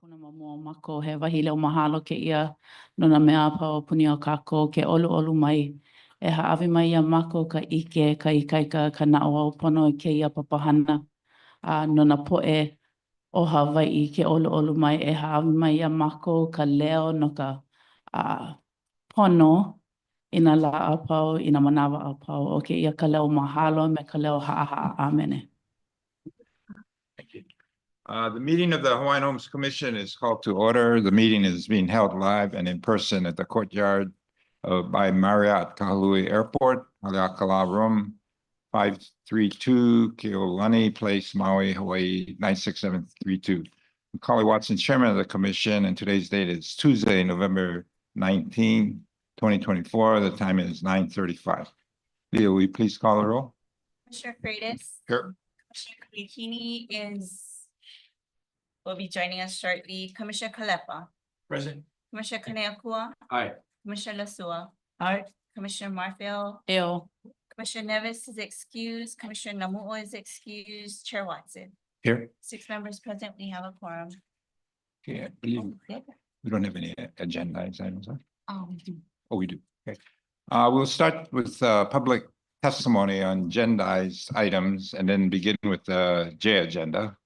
puna mamua mako he wahile o mahalo ke ia no na mea pao puni o kako ke olu mai e haawi mai ia mako ka ike ka ikaika ka nao o pono ke ia papahana no na poe o Hawaii ke olu mai e haawi mai ia mako ka leo no ka pono ina la a pao ina manawa a pao o ke ia ka leo mahalo me ka leo haa amene. Thank you. The meeting of the Hawaiian Homes Commission is called to order. The meeting is being held live and in person at the courtyard by Marriott Kahului Airport, Haleakala Room 532, Keolani Place, Maui, Hawaii 96732. I'm Carly Watson, Chairman of the Commission, and today's date is Tuesday, November 19, 2024. The time is 9:35. Leah, will you please call the roll? Commissioner Freitas. Here. Commissioner Kahikinui will be joining us shortly. Commissioner Kalepa. Present. Commissioner Kaneakua. Aye. Commissioner Lasua. Aye. Commissioner Marfil. Eo. Commissioner Nevis is excused. Commissioner Namuo is excused. Chair Watson. Here. 6 members present. We have a quorum. Okay, I believe we don't have any agenda items, huh? Oh, we do. Oh, we do. Okay. We'll start with public testimony on agendized items and then begin with the J agenda.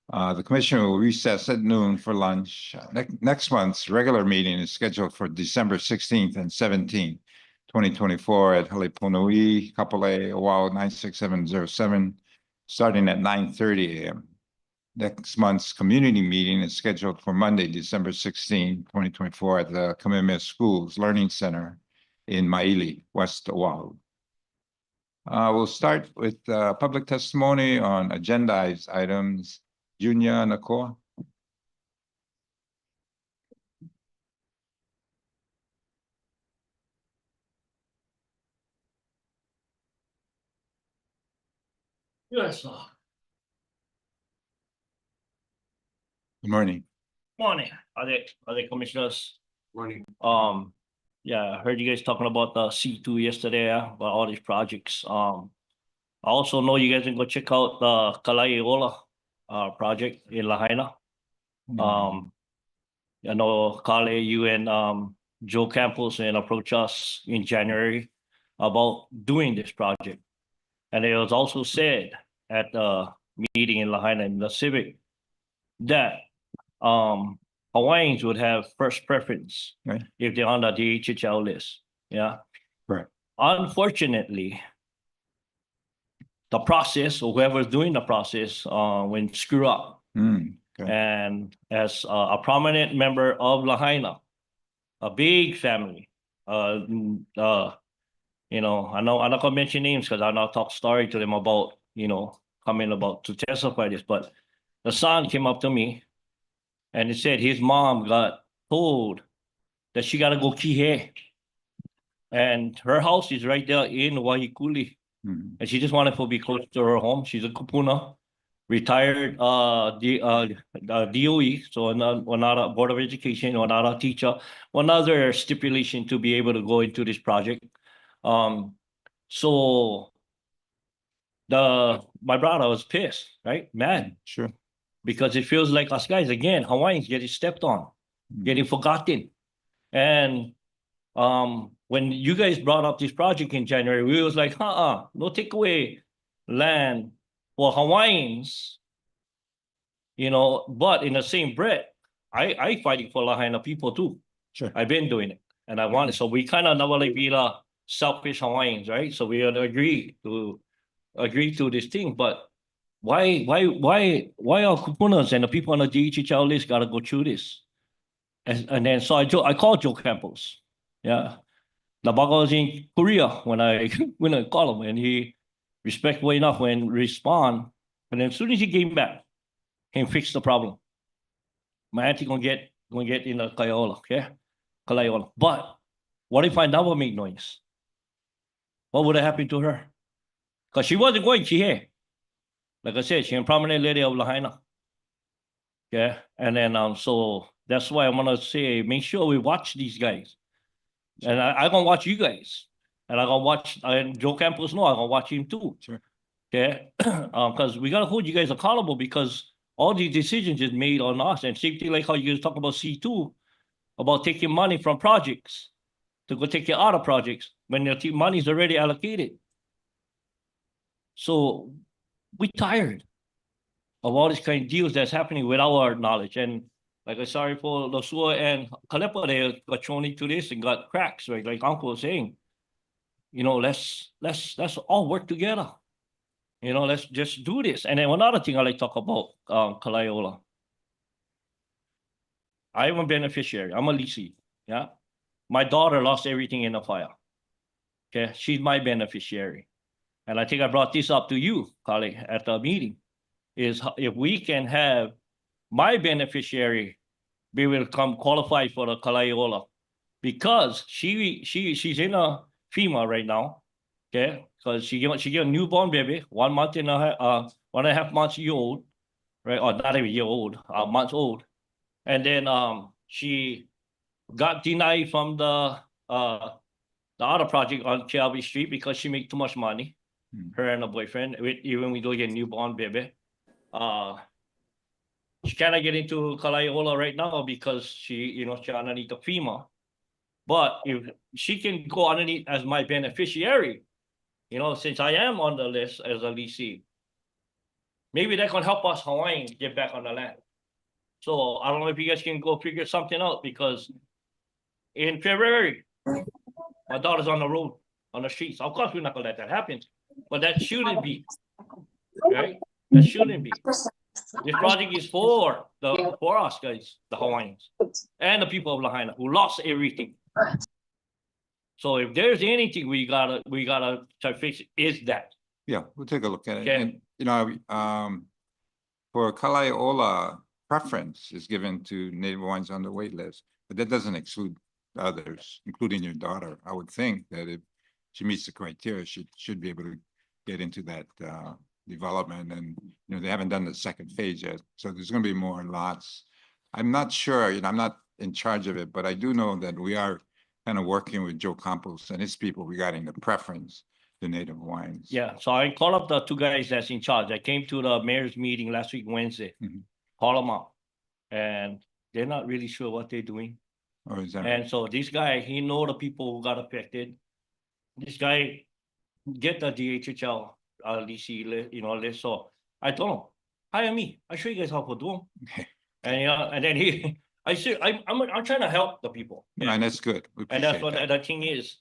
The commission will recess at noon for lunch. Next month's regular meeting is scheduled for December 16th and 17th, 2024 at Haleponui, Kapolei, Oahu 96707, starting at 9:30 a.m. Next month's community meeting is scheduled for Monday, December 16, 2024 at the Kamehameha Schools Learning Center in Maili, West Oahu. We'll start with public testimony on agendized items. Junior Nakoa. Yes, sir. Good morning. Morning, are they commissioners? Morning. Yeah, I heard you guys talking about the C2 yesterday, about all these projects. I also know you guys can go check out the Kalaieola project in Lahaina. I know Kale, you and Joe Campos and approached us in January about doing this project. And it was also said at the meeting in Lahaina in the Civic that Hawaiians would have first preference, right, if they're on the DHHL list. Yeah. Right. Unfortunately, the process, or whoever's doing the process, went screw up. Okay. And as a prominent member of Lahaina, a big family, you know, I'm not gonna mention names because I'm not talk story to them about, you know, coming about to testify this, but the son came up to me and he said his mom got told that she got to go Kihei. And her house is right there in Wailuku. And she just wanted to be close to her home. She's a kupuna, retired DOE, so not a Board of Education, or not a teacher. One other stipulation to be able to go into this project. So my brother was pissed, right? Mad. Sure. Because it feels like us guys, again, Hawaiians getting stepped on, getting forgotten. And when you guys brought up this project in January, we was like, no take away land for Hawaiians, you know, but in the same breath, I fighting for Lahaina people too. Sure. I've been doing it and I want it. So we kind of never like be the selfish Hawaiians, right? So we agree to this thing, but why are kupunas and the people on the DHHL list got to go through this? And then so I called Joe Campos. Yeah. The bug was in Korea when I called him, and he respectful enough when respond. And then as soon as he came back, he fixed the problem. My auntie gonna get in the Kaiola, okay? Kalaiola. But what if I never make noise? What would have happened to her? Because she wasn't going here. Like I said, she's a prominent lady of Lahaina. Okay. And then so that's why I'm gonna say make sure we watch these guys. And I gonna watch you guys. And I gonna watch Joe Campos know I'm gonna watch him too. Sure. Okay. Because we gotta hold you guys accountable, because all these decisions is made on us. And same thing like how you talk about C2, about taking money from projects to go take care of other projects when the money is already allocated. So we tired of all these kind of deals that's happening without our knowledge. And like I'm sorry for Losua and Kalepa, they got thrown into this and got cracks, right? Like Uncle was saying, you know, let's all work together. You know, let's just do this. And then one other thing I like to talk about Kalaiola. I'm a beneficiary. I'm a leasee. Yeah. My daughter lost everything in the fire. Okay. She's my beneficiary. And I think I brought this up to you, colleague, at the meeting, is if we can have my beneficiary be able to come qualify for the Kalaiola, because she's in a FEMA right now, okay? Because she got a newborn baby, 1 month and 1.5 months old, right? Or not even year old, months old. And then she got denied from the other project on Shelby Street because she made too much money. Her and her boyfriend, even we don't get a newborn baby. She cannot get into Kalaiola right now because she's underneath the FEMA. But if she can go underneath as my beneficiary, since I am on the list as a leasee, maybe that can help us Hawaiians get back on the land. So I don't know if you guys can go figure something out, because in February, my daughter's on the road, on the streets. Of course, we're not gonna let that happen, but that shouldn't be, right? That shouldn't be. This project is for us guys, the Hawaiians, and the people of Lahaina who lost everything. So if there's anything we gotta try to fix, is that. Yeah, we'll take a look at it. Okay. And, for Kalaiola, preference is given to Native Hawaiians on the wait list, but that doesn't exclude others, including your daughter. I would think that if she meets the criteria, she should be able to get into that development. And they haven't done the second phase yet, so there's going to be more lots. I'm not sure. I'm not in charge of it, but I do know that we are kind of working with Joe Campos and his people regarding the preference to Native Hawaiians. Yeah, so I call up the two guys that's in charge. I came to the mayor's meeting last week, Wednesday. Call them up, and they're not really sure what they're doing. Oh, is that And so this guy, he know the people who got affected. This guy get the DHHL LDC list. So I told him, hire me. I show you guys how to do them. Okay. And then I said, I'm trying to help the people. Yeah, and that's good. We And that's appreciate what that. the thing is.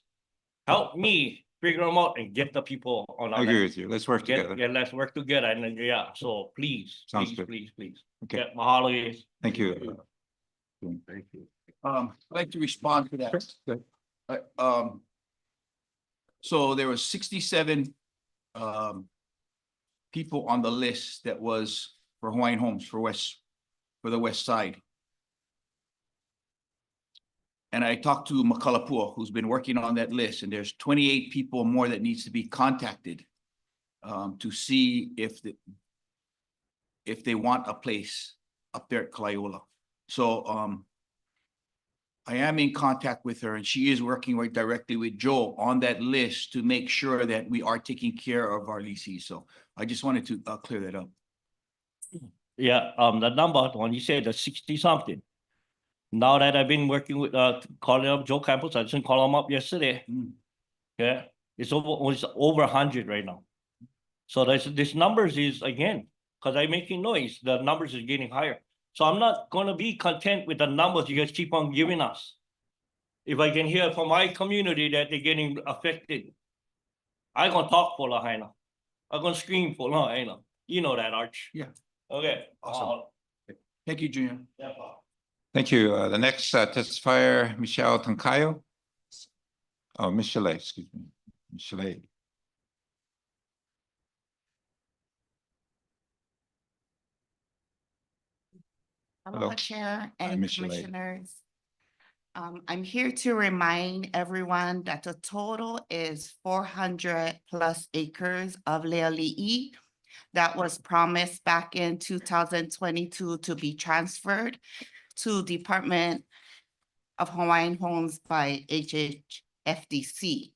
Help me figure them out and get the people on our I agree land. with you. Let's work together. Yeah, let's work together. And then, so please, Sounds please, good. please. Okay. Yeah, mahalo is. Thank you. Thank you. I'd like to respond to that. Good. So there were 67 people on the list that was for Hawaiian Homes for the West Side. And I talked to Makalapua, who's been working on that list, and there's 28 people more that needs to be contacted to see if they want a place up there at Kalaiola. So I am in contact with her, and she is working right directly with Joe on that list to make sure that we are taking care of our leases. So I just wanted to clear that up. Yeah, the number, when you said the 60 something. Now that I've been working with calling up Joe Campos, I just call him up yesterday. Yeah, it's over 100 right now. So this numbers is, again, because I'm making noise, the numbers is getting higher. So I'm not gonna be content with the numbers you guys keep on giving us. If I can hear from my community that they're getting affected, I'm gonna talk for Lahaina. I'm gonna scream for Lahaina. You know that, Arch. Yeah. Okay. Awesome. Thank you, Junior. Yeah. Thank you. The next testifier, Michelle Tancayo. Oh, Michelle, excuse me. Michelle. Hello. Aloha, Chair Hi, and Michelle. Commissioners. I'm here to remind everyone that the total is 400 plus acres of leali'i that was promised back in 2022 to be transferred to Department of Hawaiian Homes by HHFDC.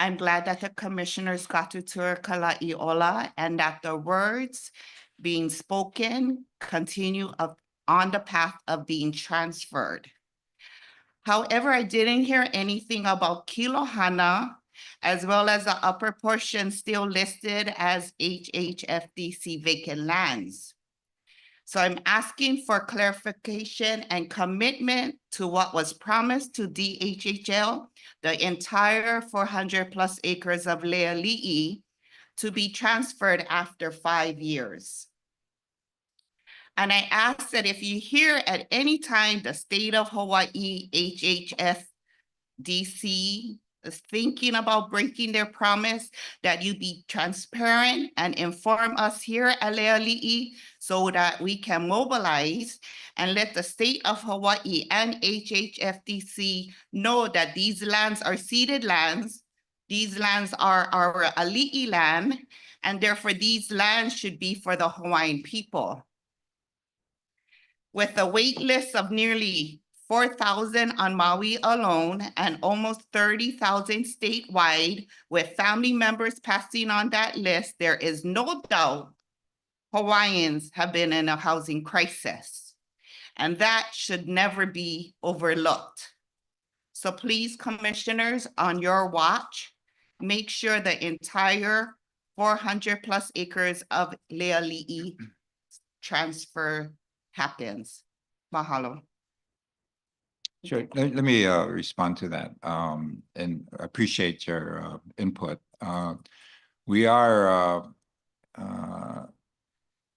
I'm glad that the commissioners got to tour Kalaiola and that the words being spoken continue on the path of being transferred. However, I didn't hear anything about Kilohana, as well as the upper portion still listed as HHFDC vacant lands. So I'm asking for clarification and commitment to what was promised to DHHL, the entire 400+ acres of Leali'i, to be transferred after 5 years. And I ask that if you hear at any time the state of Hawaii HHFDC is thinking about breaking their promise, that you be transparent and inform us here at Leali'i so that we can mobilize and let the state of Hawaii and HHFDC know that these lands are ceded lands. These lands are our ali'i land, and therefore these lands should be for the Hawaiian people. With a wait list of nearly 4,000 on Maui alone and almost 30,000 statewide, with family members passing on that list, there is no doubt Hawaiians have been in a housing crisis, and that should never be overlooked. So please, commissioners, on your watch, make sure the entire 400+ acres of Leali'i transfer happens. Mahalo. Sure. Let me respond to that and appreciate your input. We are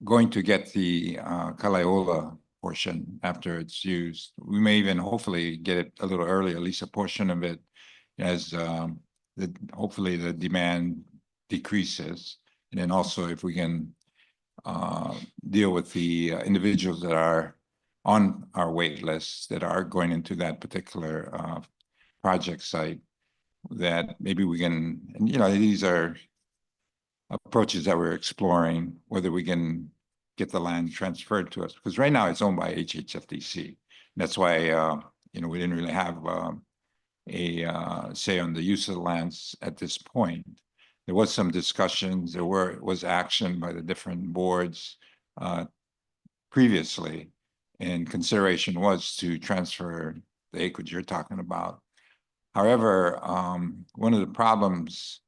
going to get the Kalaiola portion after it's used. We may even hopefully get it a little early, at least a portion of it, as hopefully the demand decreases. And then also if we can deal with the individuals that are on our wait lists that are going into that particular project site, that maybe we can, and these are approaches that we're exploring, whether we can get the land transferred to us, because right now it's owned by HHFDC. That's why we didn't really have a say on the use of the lands at this point. There was some discussions, was action by the different boards previously, and consideration was to transfer the acreage you're talking about. However, one of the problems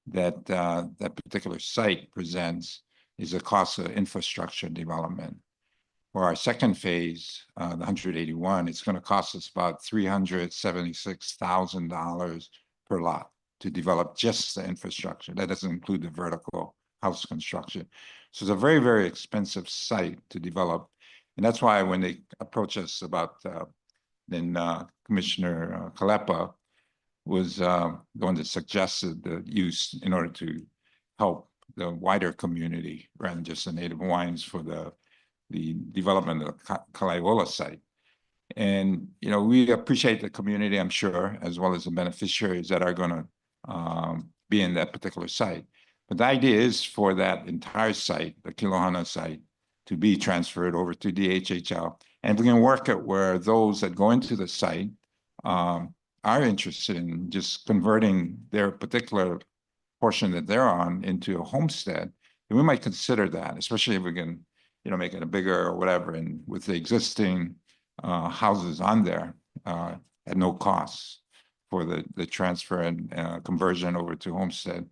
that that particular site presents is the cost of infrastructure development. For our second phase, the 181, it's going to cost us about $376,000 per lot to develop just the infrastructure. That doesn't include the vertical house construction. So it's a very, very expensive site to develop. And that's why when they approach us about, then Commissioner Kalepa was the one that suggested the use in order to help the wider community rather than just the Native Hawaiians for the development of the Kalaiola site. And, we appreciate the community, I'm sure, as well as the beneficiaries that are going to be in that particular site. But the idea is for that entire site, the Kilohana site, to be transferred over to DHHL. And we can work at where those that go into the site are interested in just converting their particular portion that they're on into a homestead. And we might consider that, especially if we can, make it a bigger or whatever, and with the existing houses on there at no cost for the transfer and conversion over to homestead.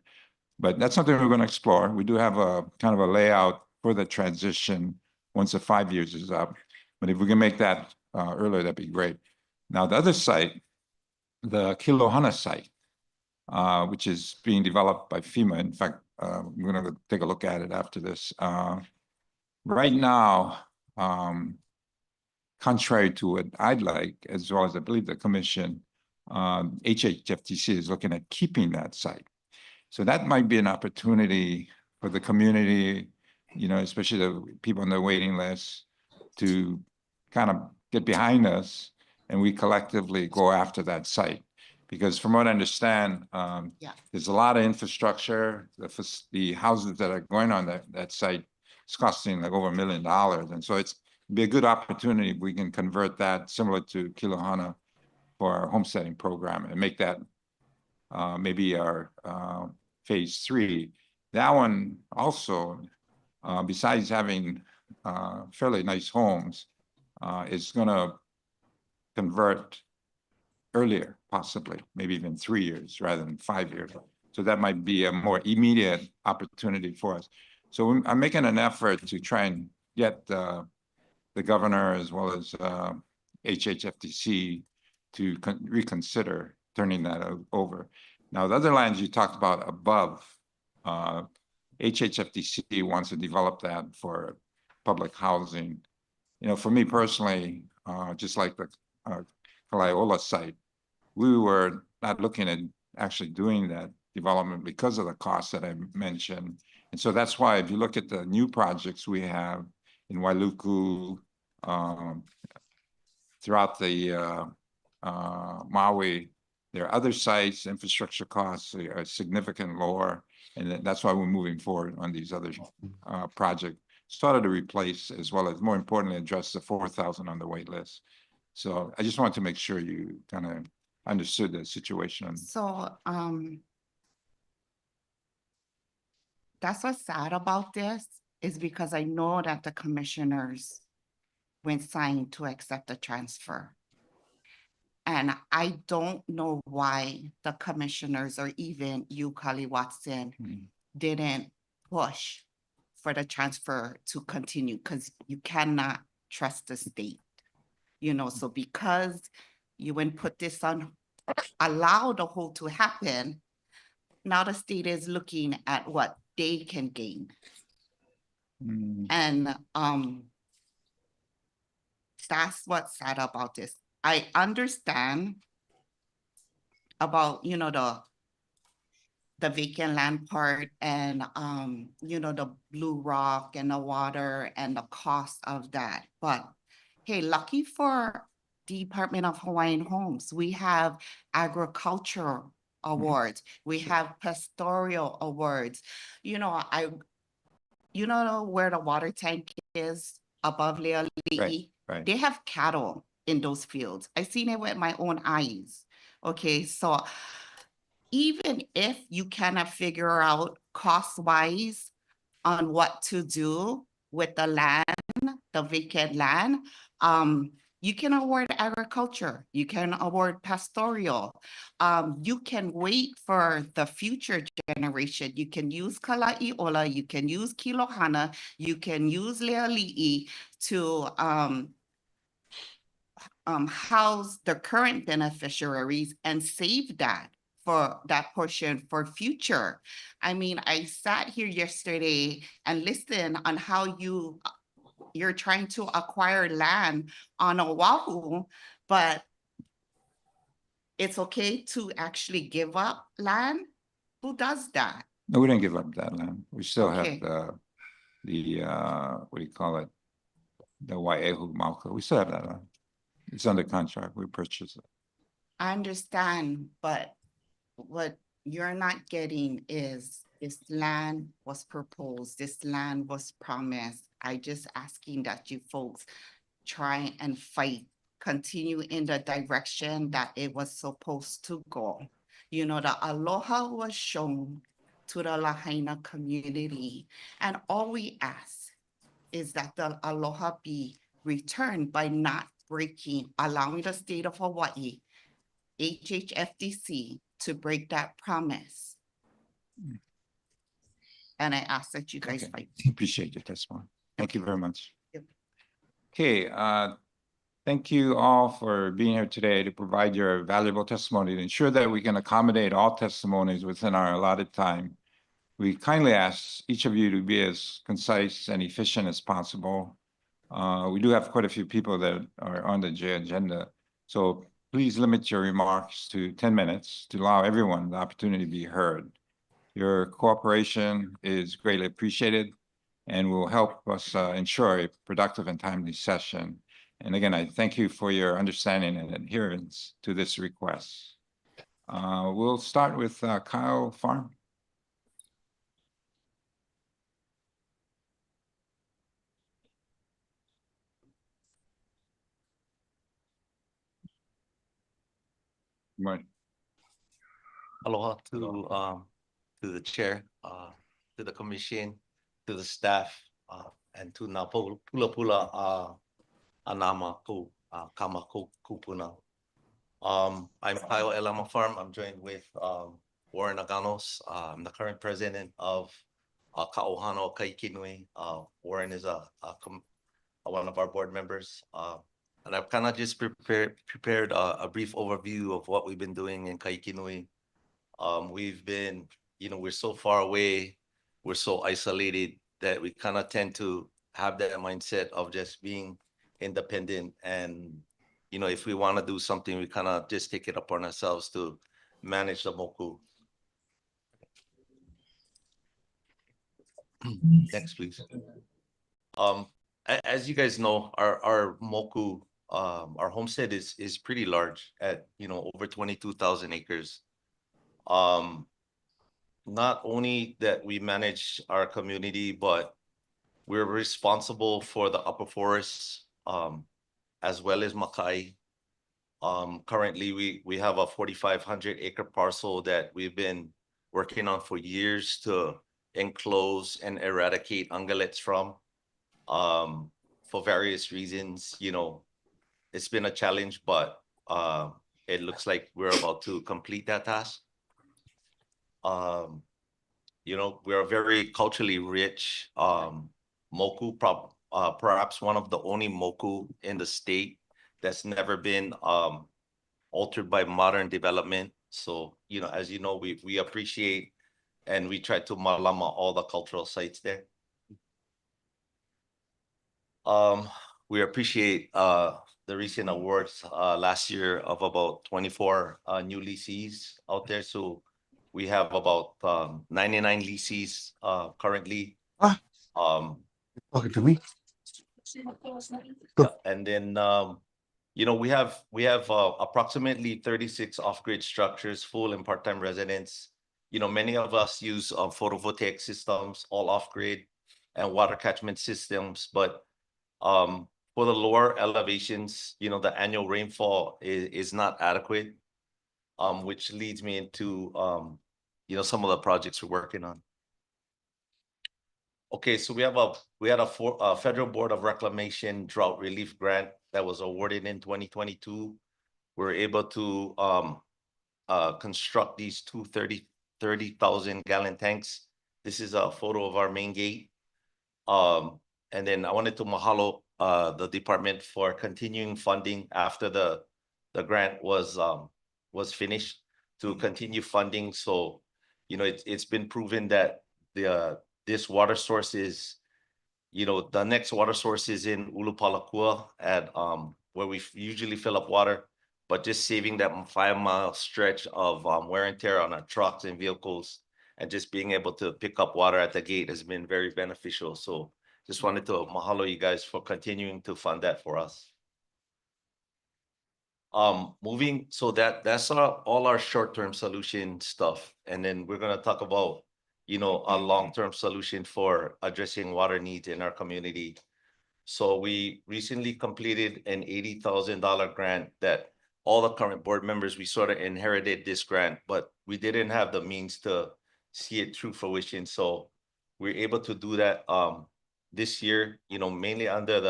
But that's something we're going to explore. We do have a kind of a layout for the transition once the 5 years is up. But if we can make that earlier, that'd be great. Now, the other site, the Kilohana site, which is being developed by FEMA. In fact, we're going to take a look at it after this. Right now, contrary to what I'd like, as well as I believe the commission, HHFTC is looking at keeping that site. So that might be an opportunity for the community, especially the people on the waiting list, to kind of get behind us and we collectively go after that site. Because from what I understand, there's a lot of infrastructure. The houses that are going on that site is costing like over $1 million. And so it'd be a good opportunity if we can convert that similar to Kilohana for our homesteading program and make that maybe our phase 3. That one also besides having fairly nice homes, is gonna convert earlier, possibly, maybe even 3 years rather than 5 years. So that might be a more immediate opportunity for us. So I'm making an effort to try and get the governor as well as HHFTC to reconsider turning that over. Now, the other lands you talked about above, HHFTC wants to develop that for public housing. You know, for me personally, just like the Kalaiola site, we were not looking at actually doing that development because of the costs that I mentioned. And so that's why if you look at the new projects we have in Wailuku, throughout the Maui, there are other sites, infrastructure costs are significant lower. And that's why we're moving forward on these other projects, started to replace as well as, more importantly, address the 4,000 on the wait list. So I just wanted to make sure you kind of understood the situation. So, that's what's sad about this is because I know that the commissioners went signed to accept the transfer. And I don't know why the commissioners or even you, Kali Watson, didn't push for the transfer to continue because you cannot trust the state. You know, so because you wouldn't put this on, allow the hold to happen, now the state is looking at what they can gain. And that's what's sad about this. I understand about, you know, the vacant land part and, you know, the blue rock and the water and the cost of that. But hey, lucky for Department of Hawaiian Homes, we have agriculture awards. We have pastoral awards. You know, you know where the water tank is above Leali'i? Right. They have cattle in those fields. I seen it with my own eyes. Okay, so even if you cannot figure out cost-wise on what to do with the land, the vacant land, you can award agriculture, you can award pastoral, you can wait for the future generation. You can use Kala'iola, you can use Kilohana, you can use Leali'i to house the current beneficiaries and save that for that portion for future. I mean, I sat here yesterday and listened on how you're trying to acquire land on Oahu, but it's okay to actually give up land? Who does that? No, we didn't give up that land. We still Okay. have the what do you call it? The Wai'ehu Mauka. We still have that land. It's under contract. We purchased it. I understand, but what you're not getting is this land was proposed, this land was promised. I just asking that you folks try and fight, continue in the direction that it was supposed to go. You know, the aloha was shown to the Lahaina community, and all we ask is that the aloha be returned by not allowing the state of Hawaii, HHFDC, to break that promise. And I ask that you guys Okay. fight. Appreciate your testimony. Thank you very much. Yep. Okay, thank you all for being here today to provide your valuable testimony to ensure that we can accommodate all testimonies within our allotted time. We kindly ask each of you to be as concise and efficient as possible. We do have quite a few people that are on the J agenda, so please limit your remarks to 10 minutes to allow everyone the opportunity to be heard. Your cooperation is greatly appreciated and will help us ensure a productive and timely session. And again, I thank you for your understanding and adherence to this request. We'll start with Kyle Farm. Right. Aloha to the chair, to the commission, to the staff, and to na pula pula anama ko kama ko kupuna. I'm Kyle Elama Farm. I'm joined with Warren Aganos. I'm the current president of Ka'ohano Kahikinui. Warren is one of our board members. And I've kind of just prepared a brief overview of what we've been doing in Kahikinui. We've been, we're so far away, we're so isolated that we kind of tend to have that mindset of just being independent. And, if we want to do something, we kind of just take it upon ourselves to manage the moku. Next, please. As you guys know, our moku, our homestead is pretty large at, over 22,000 acres. Not only that we manage our community, but we're responsible for the upper forests, as well as Makai. Currently, we have a 4,500 acre parcel that we've been working on for years to enclose and eradicate ungulates from. For various reasons, it's been a challenge, but it looks like we're about to complete that task. We're a very culturally rich moku, perhaps one of the only moku in the state that's never been altered by modern development. So, as you know, we appreciate and we try to malama all the cultural sites there. We appreciate the recent awards last year of about 24 new leases out there. So we have about 99 leases currently. Talking to me? And then we have approximately 36 off-grid structures, full and part-time residents. Many of us use photovoltaic systems, all off-grid, and water catchment systems. But for the lower elevations, the annual rainfall is not adequate, which leads me into some of the projects we're working on. Okay, so we had a Federal Board of Reclamation drought relief grant that was awarded in 2022. We're able to construct these two 30,000 gallon tanks. This is a photo of our main gate. And then I wanted to mahalo the department for continuing funding after the grant was finished to continue funding. So, it's been proven that this water source is, the next water source is in Ulupalakua at where we usually fill up water, but just saving that 5-mile stretch of wear and tear on our trucks and vehicles and just being able to pick up water at the gate has been very beneficial. So just wanted to mahalo you guys for continuing to fund that for us. So that's all our short-term solution stuff. And then we're gonna talk about, a long-term solution for addressing water needs in our community. So we recently completed an $80,000 grant that all the current board members, we sort of inherited this grant, but we didn't have the means to see it through fruition. So we're able to do that this year, mainly under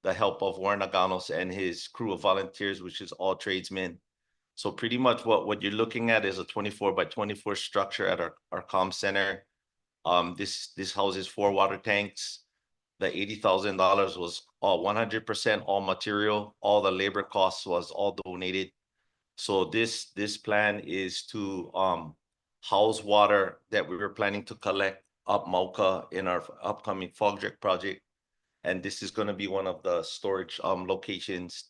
the help of Warren Aganos and his crew of volunteers, which is all tradesmen. So pretty much what you're looking at is a 24 by 24 structure at our comm center. This houses 4 water tanks. The $80,000 was 100% all material. All the labor costs was all donated. So this plan is to house water that we were planning to collect up Mauka in our upcoming fog jet project. And this is going to be one of the storage locations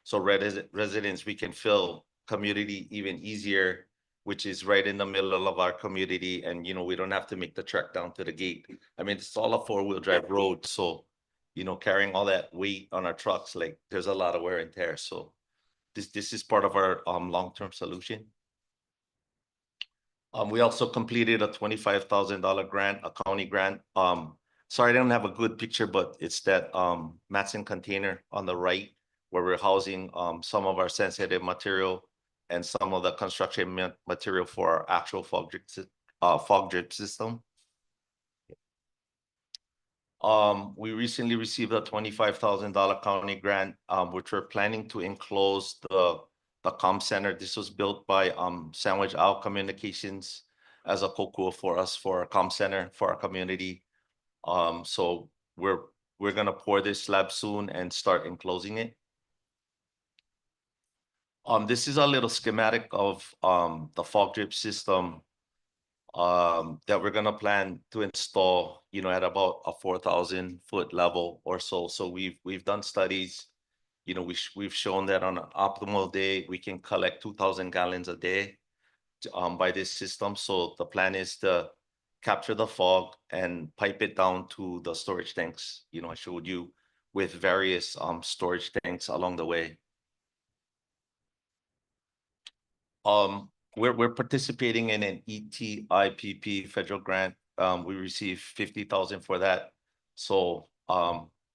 so residents, we can fill community even easier, which is right in the middle of our community. And, we don't have to make the trek down to the gate. I mean, it's all a 4-wheel drive road. So, carrying all that weight on our trucks, like there's a lot of wear and tear. So this is part of our long-term solution. We also completed a $25,000 grant, a county grant. Sorry, I don't have a good picture, but it's that Matson container on the right where we're housing some of our sensitive material and some of the construction material for our actual fog drip system. We recently received a $25,000 county grant, which we're planning to enclose the comm center. This was built by Sandwich Owl Communications as a kokua for us for a comm center for our community. So we're gonna pour this slab soon and start enclosing it. This is a little schematic of the fog drip system that we're gonna plan to install, you know, at about a 4,000-foot level or so. So we've done studies, you know, we've shown that on an optimal day, we can collect 2,000 gallons a day by this system. So the plan is to capture the fog and pipe it down to the storage tanks, you know, I showed you, with various storage tanks along the way. We're participating in an ETIPP federal grant. We received 50,000 for that. So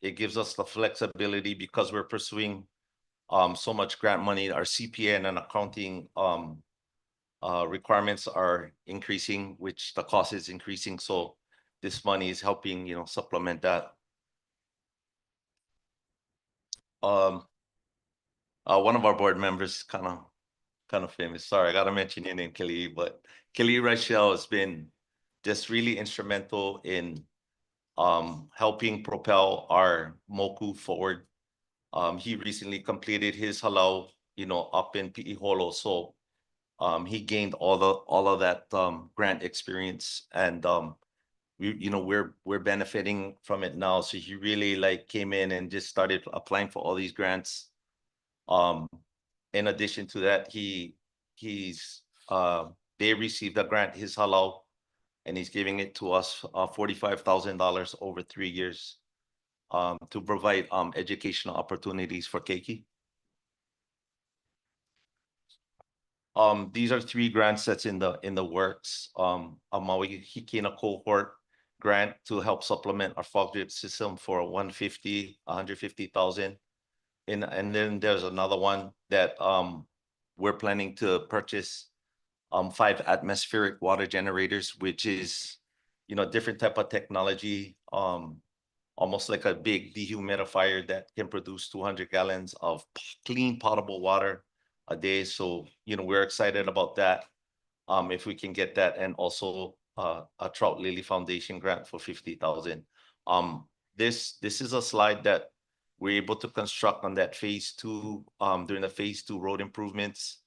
it gives us the flexibility because we're pursuing so much grant money. Our CPA and accounting requirements are increasing, which the cost is increasing. So this money is helping, you know, supplement that. One of our board members kind of famous. Sorry, I gotta mention your name, Kelly, but Kelly Rachel has been just really instrumental in helping propel our moku forward. He recently completed his halau, you know, up in Pi'iholo. So he gained all of that grant experience, and we're benefiting from it now. So he really like came in and just started applying for all these grants. In addition to that, they received a grant, his halau, and he's giving it to us $45,000 over 3 years to provide educational opportunities for keiki. These are 3 grants that's in the works. A Maui Hikina cohort grant to help supplement our fog drip system for 150,000. And then there's another one that we're planning to purchase 5 atmospheric water generators, which is, you know, different type of technology, almost like a big dehumidifier that can produce 200 gallons of clean potable water a day. So, you know, we're excited about that. If we can get that, and also a Trout Lily Foundation grant for 50,000. This is a slide that we're able to construct on that phase 2 during the phase 2 road improvements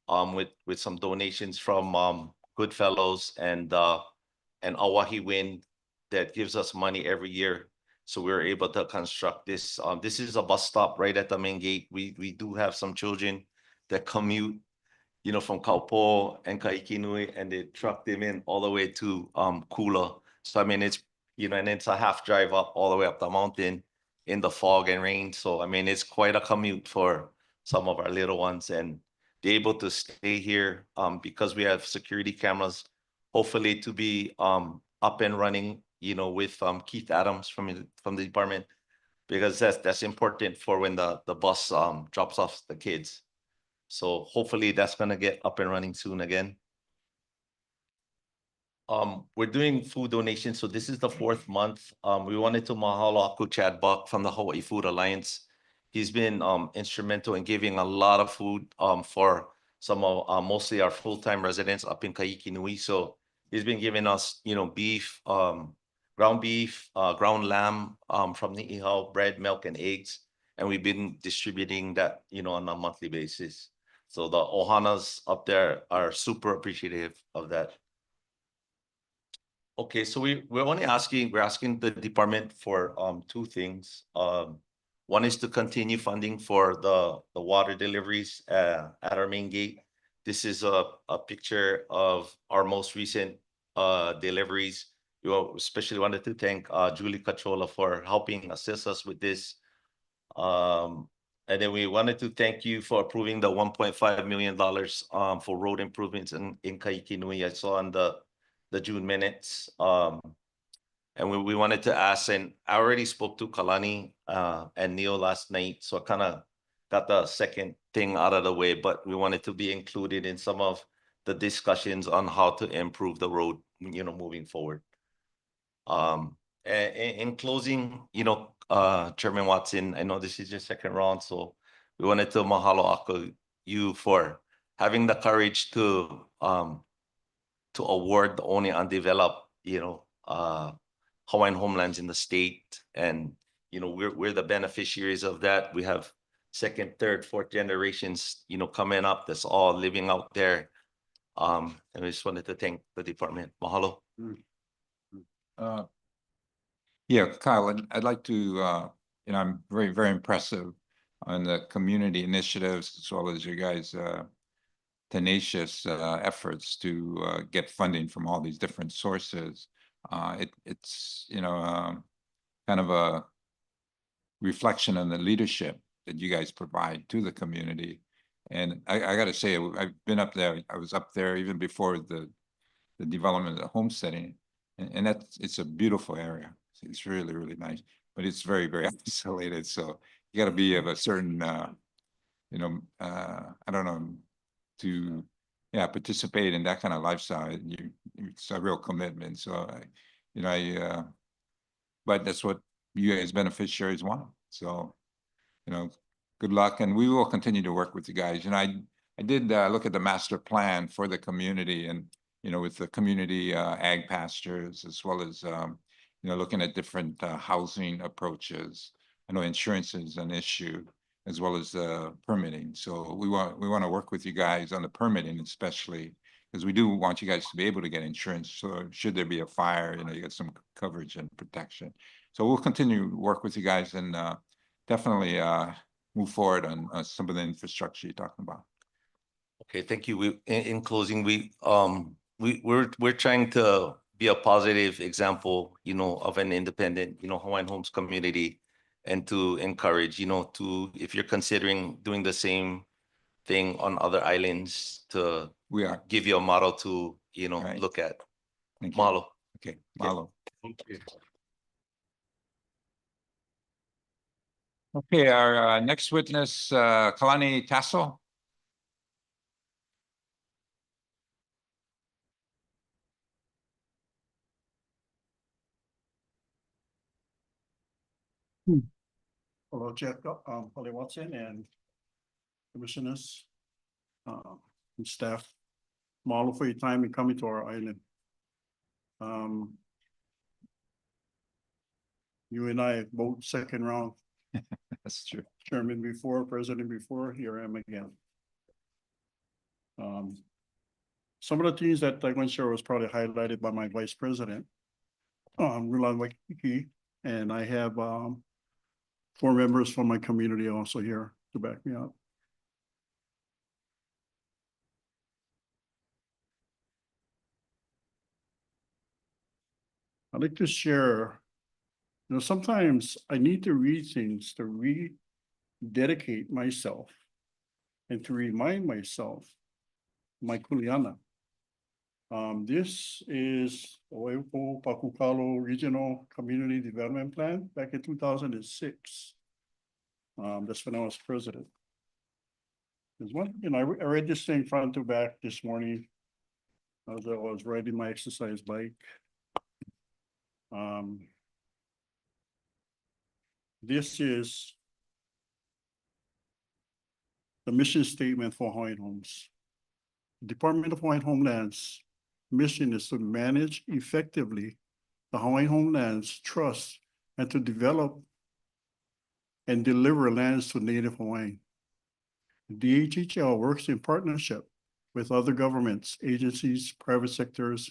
with some donations from Goodfellows and Awahi Wind that gives us money every year. So we're able to construct this. This is a bus stop right at the main gate. We do have some children that commute, you know, from Kaupo and Kahikinui, and they truck them in all the way to Kula. So I mean, it's, you know, and it's a half drive up all the way up the mountain in the fog and rain. So I mean, it's quite a commute for some of our little ones, and they're able to stay here because we have security cameras, hopefully to be up and running, you know, with Keith Adams from the department, because that's important for when the bus drops off the kids. So hopefully that's gonna get up and running soon again. We're doing food donations. So this is the 4th month. We wanted to mahalo Aku Chad Buck from the Hawaii Food Alliance. He's been instrumental in giving a lot of food for some of mostly our full-time residents up in Kahikinui. So he's been giving us, you know, beef, ground beef, ground lamb from the Ni'ihau, bread, milk, and eggs. And we've been distributing that, you know, on a monthly basis. So the Ohanas up there are super appreciative of that. Okay, so we're asking the department for 2 things. One is to continue funding for the water deliveries at our main gate. This is a picture of our most recent deliveries. We especially wanted to thank Julie Cachola for helping assist us with this. And then we wanted to thank you for approving the $1.5 million for road improvements in Kahikinui. I saw on the June minutes. And we wanted to ask, and I already spoke to Kalani and Neil last night, so I kind of got the second thing out of the way, but we wanted to be included in some of the discussions on how to improve the road, you know, moving forward. In closing, Chairman Watson, I know this is your second round, so we wanted to mahalo ako you for having the courage to award the only undeveloped, Hawaiian homelands in the state. And, we're the beneficiaries of that. We have second, third, fourth generations, coming up that's all living out there. And we just wanted to thank the department. Mahalo. Yeah, Kyle, I'd like to, I'm very, very impressive on the community initiatives as well as you guys' tenacious efforts to get funding from all these different sources. It's, kind of a reflection on the leadership that you guys provide to the community. And I got to say, I've been up there. I was up there even before the development of the homesteading, and it's a beautiful area. It's really, really nice, but it's very, very isolated. So you got to be of a certain, I don't know, to participate in that kind of lifestyle. It's a real commitment. So but that's what you guys beneficiaries want. So, good luck, and we will continue to work with you guys. I did look at the master plan for the community, and with the community ag pastures, as well as looking at different housing approaches. I know insurance is an issue, as well as permitting. So we want to work with you guys on the permitting, especially because we do want you guys to be able to get insurance. So should there be a fire, you get some coverage and protection. So we'll continue to work with you guys and definitely move forward on some of the infrastructure you're talking about. Okay, thank you. In closing, we're trying to be a positive example, of an independent, Hawaiian Homes community, and to encourage, if you're considering doing the same thing on other islands, to give you a model to, Right. look at. Thank you. Mahalo. Okay, mahalo. Thank you. Okay, our next witness, Kalani Tasso. Hello, Jeff, Holly Watson and commissioners, and staff. Mahalo for your time in coming to our island. You and I both second round, That's true. chairman before, president before, here I am again. Some of the things that I'm going to share was probably highlighted by my vice president, Rulan Waikiki, and I have 4 members from my community also here to back me up. I'd like to share, sometimes I need to read things to rededicate myself and to remind myself my kuleana. This is Wailuku Pakukalo Regional Community Development Plan back in 2006. That's when I was president. There's one, I read this thing front to back this morning as I was riding my exercise bike. This is the mission statement for Hawaiian Homes. The Department of Hawaiian Homelands mission is to manage effectively the Hawaiian Homelands Trust and to develop and deliver lands to Native Hawaiian. DHHL works in partnership with other governments, agencies, private sectors,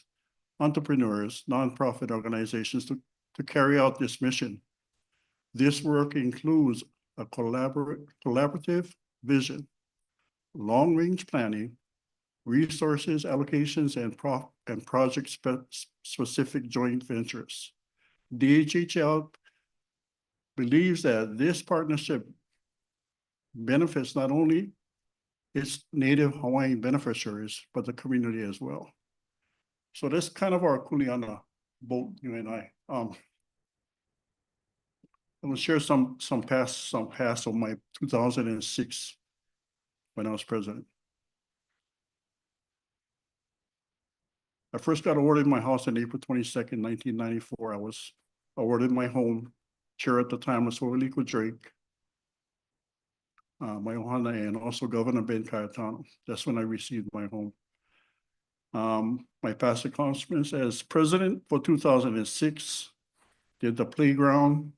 entrepreneurs, nonprofit organizations to carry out this mission. This work includes a collaborative vision, long-range planning, resources allocations, and project-specific joint ventures. DHHL believes that this partnership benefits not only its Native Hawaiian beneficiaries, but the community as well. So that's kind of our kuleana, both you and I. I'm gonna share some past of my 2006 when I was president. I first got awarded my house on April 22nd, 1994. I was awarded my home. Chair at the time was Wailuku Drake. My ohana, and also Governor Ben Cayetano. That's when I received my home. My past accomplishments as president for 2006, did the playground,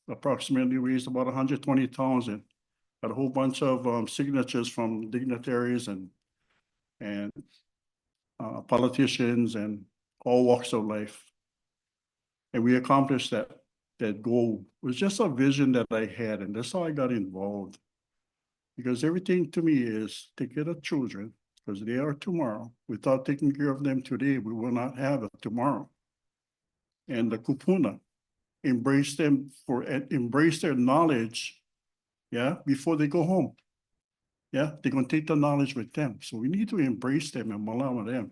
approximately raised about 120,000. Got a whole bunch of signatures from dignitaries and politicians and all walks of life. And we accomplished that goal. It was just a vision that I had, and that's how I got involved. Because everything to me is take care of children, because they are tomorrow. Without taking care of them today, we will not have a tomorrow. And the kupuna, embrace their knowledge, yeah, before they go home. Yeah, they're gonna take the knowledge with them. So we need to embrace them and malama them.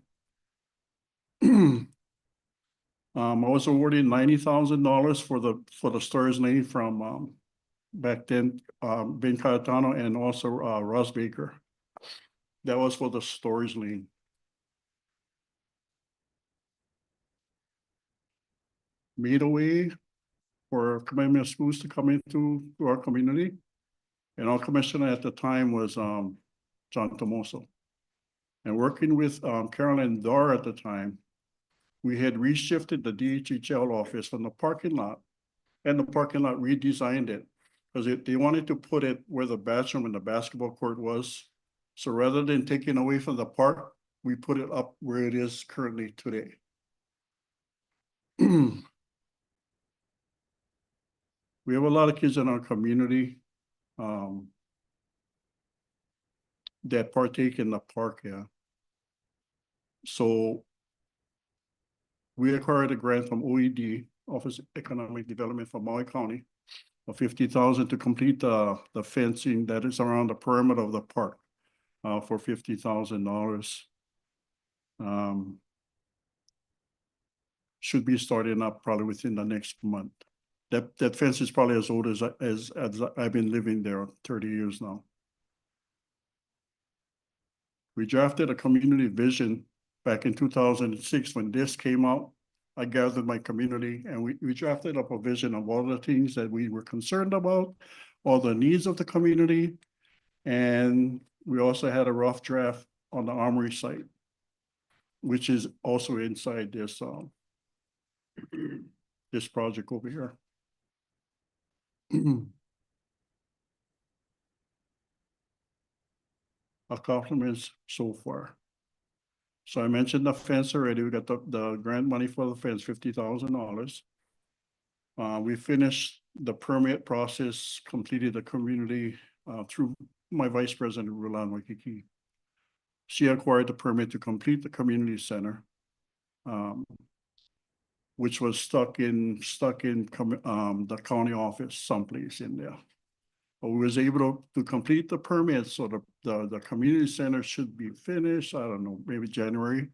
I was awarded $90,000 for the storage lane from back then, Ben Cayetano and also Ross Baker. That was for the storage lane. Made a way for commitment schools to come into our community. And our commissioner at the time was John Tomoso. And working with Carolyn Dar at the time, we had reshifted the DHHL office from the parking lot, and the parking lot redesigned it because they wanted to put it where the bathroom and the basketball court was. So rather than taking away from the park, we put it up where it is currently today. We have a lot of kids in our community that partake in the park, yeah. So we acquired a grant from OED, Office of Economic Development for Maui County, of $50,000 to complete the fencing that is around the perimeter of the park for $50,000. Should be starting up probably within the next month. That fence is probably as old as I've been living there 30 years now. We drafted a community vision back in 2006 when this came out. I gathered my community and we drafted up a vision of all the things that we were concerned about, all the needs of the community. And we also had a rough draft on the Armory site, which is also inside this, this project over here. Accomplishments so far. So I mentioned the fence already. We got the grant money for the fence, $50,000. We finished the permit process, completed the community through my vice president, Roland Waikiki. She acquired the permit to complete the community center, which was stuck in the county office someplace in there. But we was able to complete the permit, so the community center should be finished, I don't know, maybe January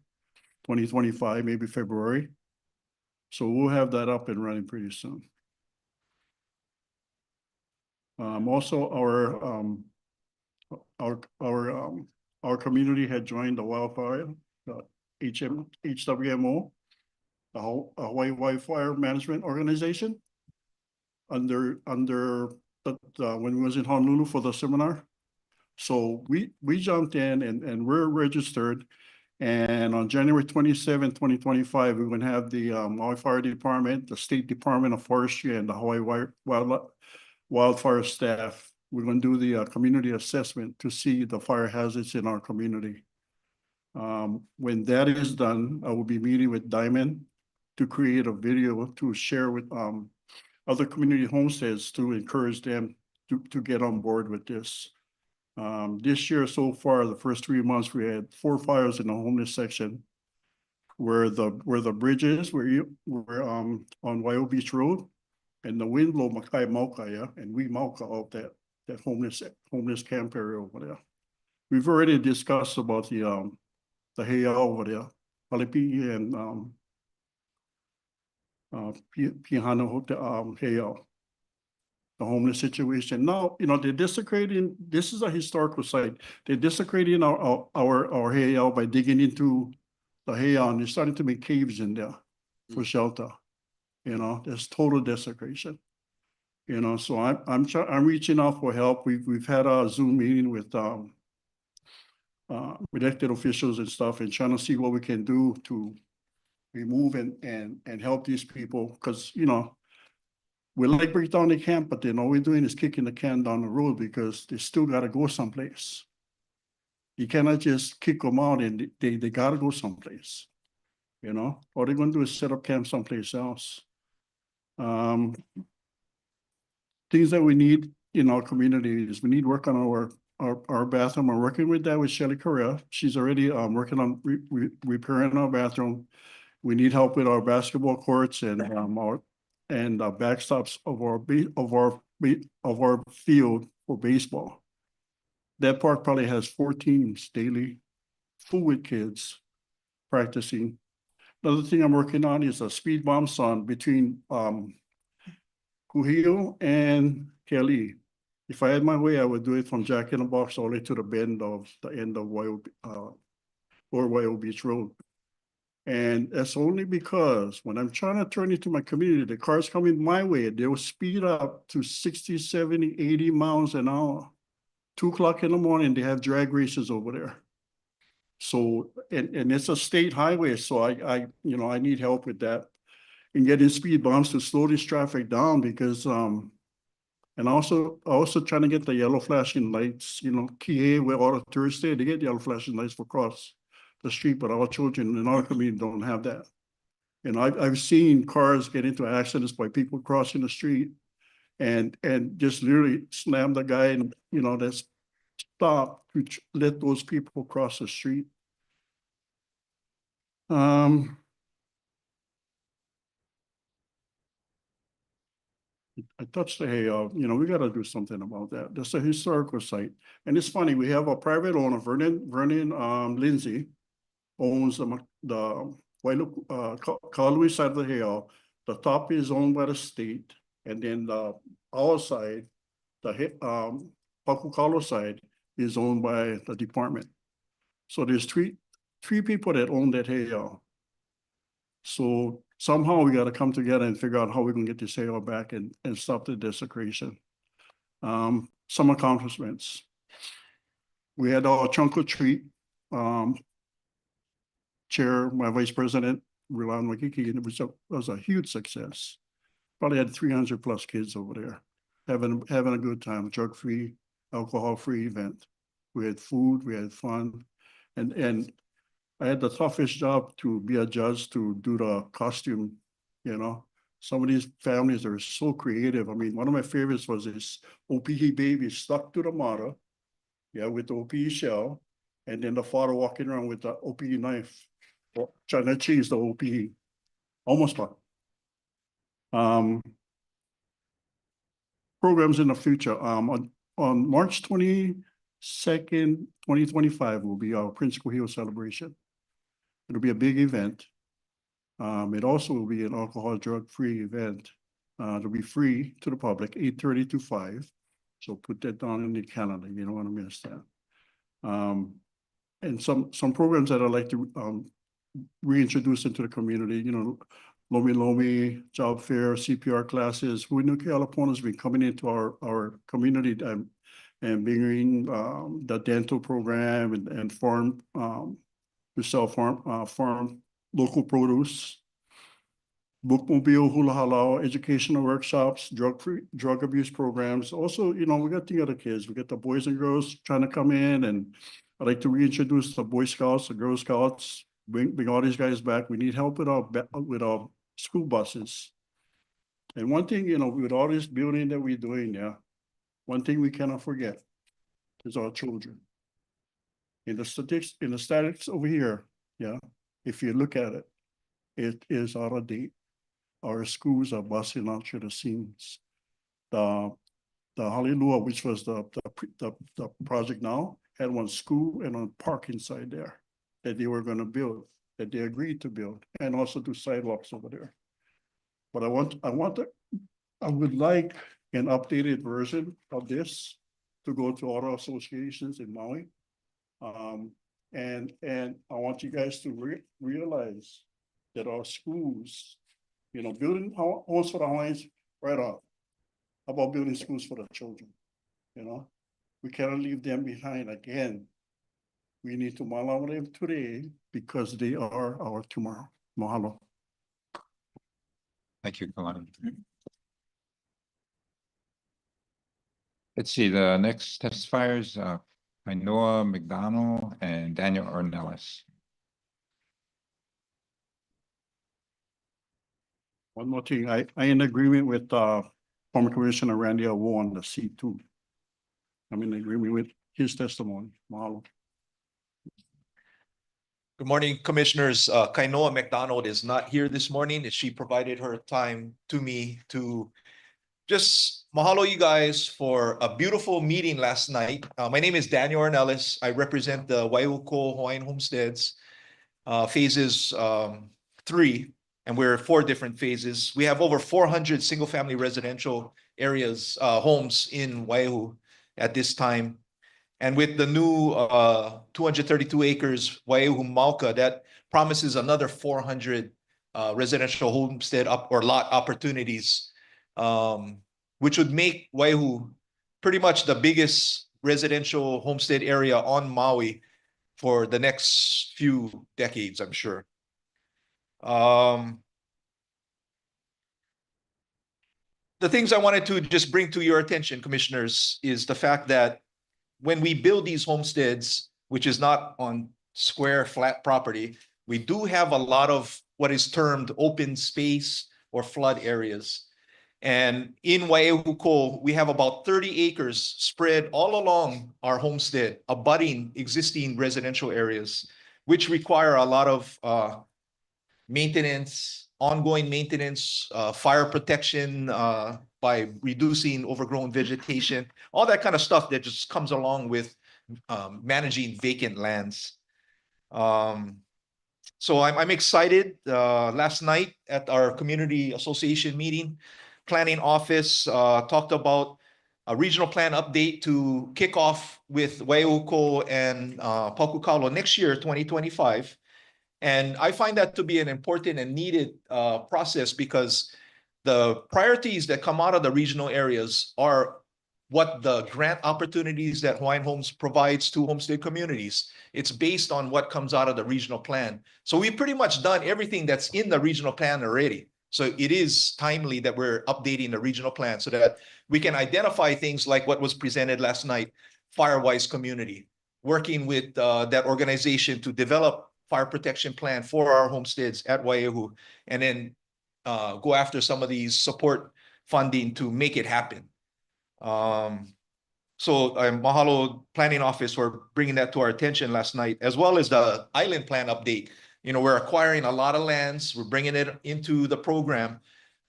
2025, maybe February. So we'll have that up and running pretty soon. Also, our community had joined the wildfire, HWMO, the Hawaii Wildfire Management Organization, under when we was in Honolulu for the seminar. So we jumped in and we're registered. And on January 27, 2025, we're gonna have the Maui Fire Department, the State Department of Forestry, and the Hawaii Wildfire staff. We're gonna do the community assessment to see the fire hazards in our community. When that is done, I will be meeting with Diamond to create a video to share with other community homesteads to encourage them to get on board with this. This year so far, the first 3 months, we had 4 fires in the homeless section where the bridge is, we're on Waio Beach Road, and the wind blow Makai Mauka, yeah, and we Mauka out that homeless camp area over there. We've already discussed about the heiau over there, Palipi and Pihana heiau, the homeless situation. Now, you know, they're desecrating, this is a historical site. They're desecrating our heiau by digging into the heiau, and they're starting to make caves in there for shelter. You know, there's total desecration. You know, so I'm reaching out for help. We've had a Zoom meeting with elected officials and stuff, and trying to see what we can do to remove and help these people, because, you know, we like break down the camp, but then all we're doing is kicking the can down the road because they still gotta go someplace. You cannot just kick them out and they gotta go someplace, you know? All they're gonna do is set up camp someplace else. Things that we need in our community is we need work on our bathroom. I'm working with that with Shelley Correa. She's already working on repairing our bathroom. We need help with our basketball courts and backstops of our field for baseball. That park probably has 4 teams daily, full with kids practicing. Another thing I'm working on is a speed bumps on between Kuhio and Kelly. If I had my way, I would do it from Jack in the Box all the way to the bend of the end of Wailuku Beach Road. And that's only because when I'm trying to turn into my community, the cars coming my way, they will speed up to 60, 70, 80 miles an hour. 2 o'clock in the morning, they have drag races over there. So, and it's a state highway, so I need help with that. And getting speed bumps to slow this traffic down because, and also trying to get the yellow flashing lights, you know, Kahikiui, where all the tourists stay, they get yellow flashing lights for cross the street, but our children in our community don't have that. And I've seen cars get into accidents by people crossing the street and just literally slam the guy and, you know, that's stop to let those people cross the street. I touched the hay, you know, we gotta do something about that. That's a historical site. And it's funny, we have a private owner, Vernon Lindsay, owns the Wailuku, Kaului side of the hill. The top is owned by the state, and then our side, the Pakukalo side, is owned by the department. So there's three people that own that hill. So somehow we got to come together and figure out how we can get this hill back and stop the desecration. Some accomplishments. We had our trunk or treat. Chair, my vice president, Rilan Wakiki, and it was a huge success. Probably had 300 plus kids over there, having a good time, drug-free, alcohol-free event. We had food, we had fun, and I had the toughest job to be a judge to do the costume, you know. Some of these families are so creative. I mean, one of my favorites was this OPE baby stuck to the mother, yeah, with the OPE shell, and then the father walking around with the OPE knife, trying to change the OPE. Almost fun. Programs in the future. On March 22nd, 2025 will be our Prince Kuhio celebration. It'll be a big event. It also will be an alcohol drug-free event. It'll be free to the public, 8:30 to 5. So put that down in the calendar. You don't want to miss that. And some programs that I'd like to reintroduce into the community, you know, Lomi Lomi, job fair, CPR classes. Huinuki Alapona's been coming into our community and bringing the dental program and farm, we sell farm local produce, bookmobile, hula halau, educational workshops, drug abuse programs. Also, you know, we got the other kids. We got the boys and girls trying to come in, and I'd like to reintroduce the Boy Scouts, the Girl Scouts, bring all these guys back. We need help with our school buses. And one thing, you know, with all this building that we're doing, yeah, one thing we cannot forget is our children. In the statistics over here, yeah, if you look at it, it is out of date. Our schools are busting out to the seams. The Hallelujah, which was the project now, had one school and one park inside there that they were going to build, that they agreed to build, and also do sidewalks over there. But I would like an updated version of this to go to all associations in Maui. And I want you guys to realize that our schools You know, building homes for the Hawaiians, right off. How about building schools for the children? You know, we cannot leave them behind again. We need to mahalo them today because they are our tomorrow. Mahalo. Thank you, Kalani. Let's see, the next testifiers, Kainoa McDonald and Daniel Ornelas. One more thing, I in agreement with former Commissioner Randy Awo on the C2. I'm in agreement with his testimony. Mahalo. Good morning, Commissioners. Kainoa McDonald is not here this morning. She provided her time to me to just mahalo you guys for a beautiful meeting last night. My name is Daniel Ornelas. I represent the Wailuku Hawaiian Homesteads, phases 3, and we're 4 different phases. We have over 400 single-family residential areas, homes in Waihu at this time. And with the new 232 acres Waihu Mauka, that promises another 400 residential homestead lot opportunities, which would make Waihu pretty much the biggest residential homestead area on Maui for the next few decades, I'm sure. The things I wanted to just bring to your attention, Commissioners, is the fact that when we build these homesteads, which is not on square flat property, we do have a lot of what is termed open space or flood areas. And in Wailuku, we have about 30 acres spread all along our homestead, abutting existing residential areas, which require a lot of maintenance, ongoing maintenance, fire protection, by reducing overgrown vegetation, all that kind of stuff that just comes along with managing vacant lands. So I'm excited. Last night at our community association meeting, planning office talked about a regional plan update to kick off with Wailuku and Paukukalo next year, 2025. And I find that to be an important and needed process because the priorities that come out of the regional areas are what the grant opportunities that Hawaiian Homes provides to homestead communities. It's based on what comes out of the regional plan. So we've pretty much done everything that's in the regional plan already. So it is timely that we're updating the regional plan so that we can identify things like what was presented last night, Firewise Community, working with that organization to develop fire protection plan for our homesteads at Waihu, and then go after some of these support funding to make it happen. So mahalo planning office for bringing that to our attention last night, as well as the island plan update. You know, we're acquiring a lot of lands, we're bringing it into the program,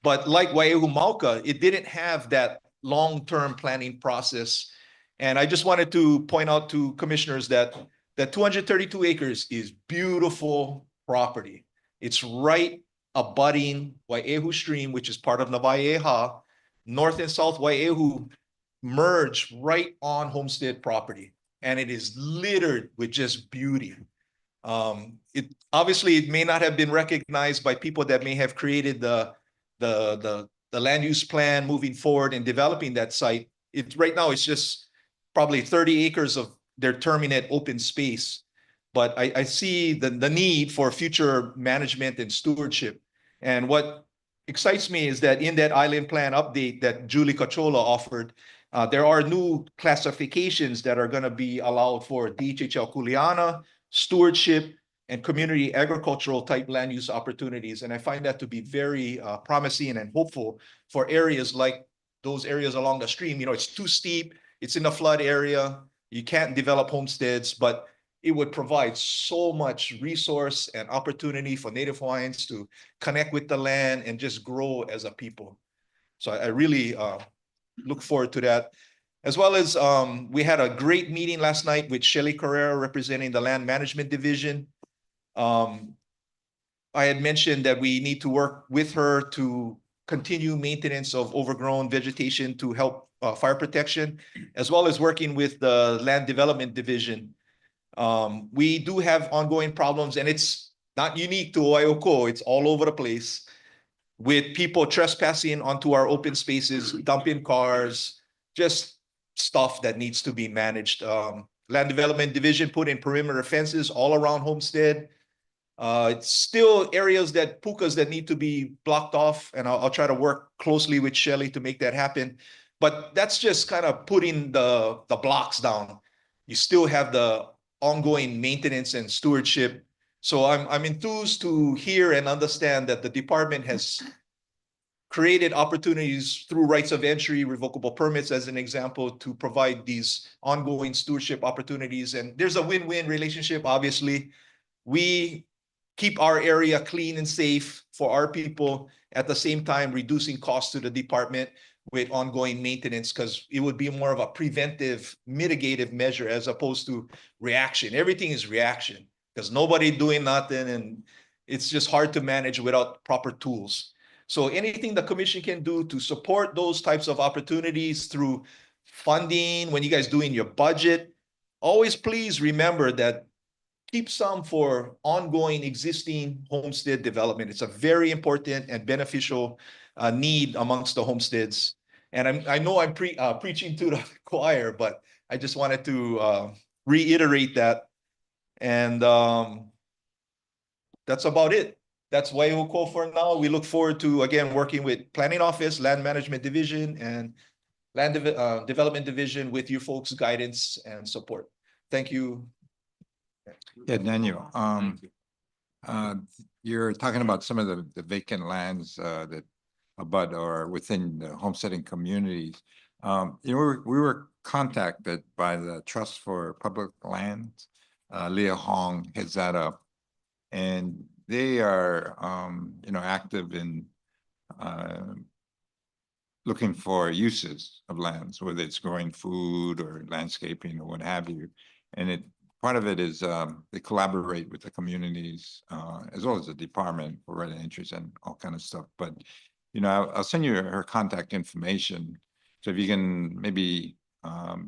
but like Waihu Mauka, it didn't have that long-term planning process. And I just wanted to point out to commissioners that 232 acres is beautiful property. It's right abutting Wai'ehu Stream, which is part of Navai'eha. North and South Wai'ehu merge right on homestead property, and it is littered with just beauty. It may not have been recognized by people that may have created the land use plan moving forward and developing that site. Right now it's just probably 30 acres of their terminate open space. But I see the need for future management and stewardship. And what excites me is that in that island plan update that Julie Cachola offered, there are new classifications that are going to be allowed for DHHL Kuleana, stewardship, and community agricultural type land use opportunities. And I find that to be very promising and hopeful for areas like those areas along the stream. You know, it's too steep, it's in a flood area, you can't develop homesteads, but it would provide so much resource and opportunity for Native Hawaiians to connect with the land and just grow as a people. So I really look forward to that. As well as we had a great meeting last night with Shelly Carrera representing the Land Management Division. I had mentioned that we need to work with her to continue maintenance of overgrown vegetation to help fire protection, as well as working with the Land Development Division. We do have ongoing problems, and it's not unique to Wailuku, it's all over the place. with people trespassing onto our open spaces, dumping cars, just stuff that needs to be managed. Land Development Division put in perimeter fences all around Homestead. It's still areas pukas that need to be blocked off, and I'll try to work closely with Shelley to make that happen. But that's just kind of putting the blocks down. You still have the ongoing maintenance and stewardship. So I'm enthused to hear and understand that the department has created opportunities through rights of entry, revocable permits as an example, to provide these ongoing stewardship opportunities. And there's a win-win relationship, obviously. We keep our area clean and safe for our people, at the same time reducing costs to the department with ongoing maintenance, because it would be more of a preventive, mitigative measure as opposed to reaction. Everything is reaction because nobody doing nothing, and it's just hard to manage without proper tools. So anything the commission can do to support those types of opportunities through funding, when you guys doing your budget, always please remember that keep some for ongoing existing homestead development. It's a very important and beneficial need amongst the homesteads. And I know I'm preaching to the choir, but I just wanted to reiterate that. And that's about it. That's Wailuku for now. We look forward to, again, working with Planning Office, Land Management Division, and Land Development Division with you folks' guidance and support. Thank you. Yeah, Daniel, you're talking about some of the vacant lands that abut or within the homesteading communities. We were contacted by the Trust for Public Lands. Leah Hong heads that up, and they are active in looking for uses of lands, whether it's growing food or landscaping or what have you. And part of it is they collaborate with the communities as well as the department for right of interest and all kind of stuff. But I'll send you her contact information, so if you can maybe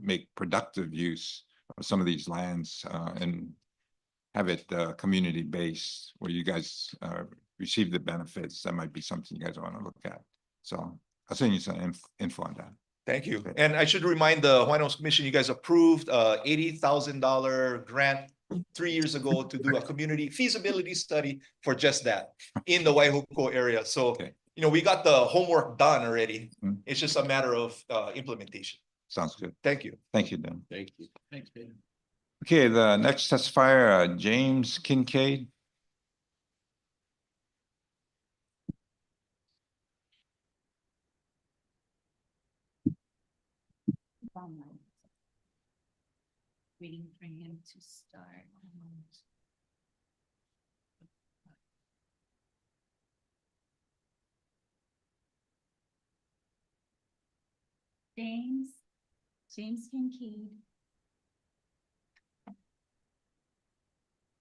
make productive use of some of these lands and have it community based where you guys receive the benefits, that might be something you guys want to look at. So I'll send you some info on that. Thank you. And I should remind the Hawaiian Homes Commission, you guys approved $80,000 grant 3 years ago to do a community feasibility study for just that in the Wailuku area. So, Okay. We got the homework done already. Mhm. It's just a matter of implementation. Sounds good. Thank you. Thank you, Dan. Thank you. Thanks, Ben. Okay, the next testifier, James Kincaid. Waiting for him to start. James Kincaid.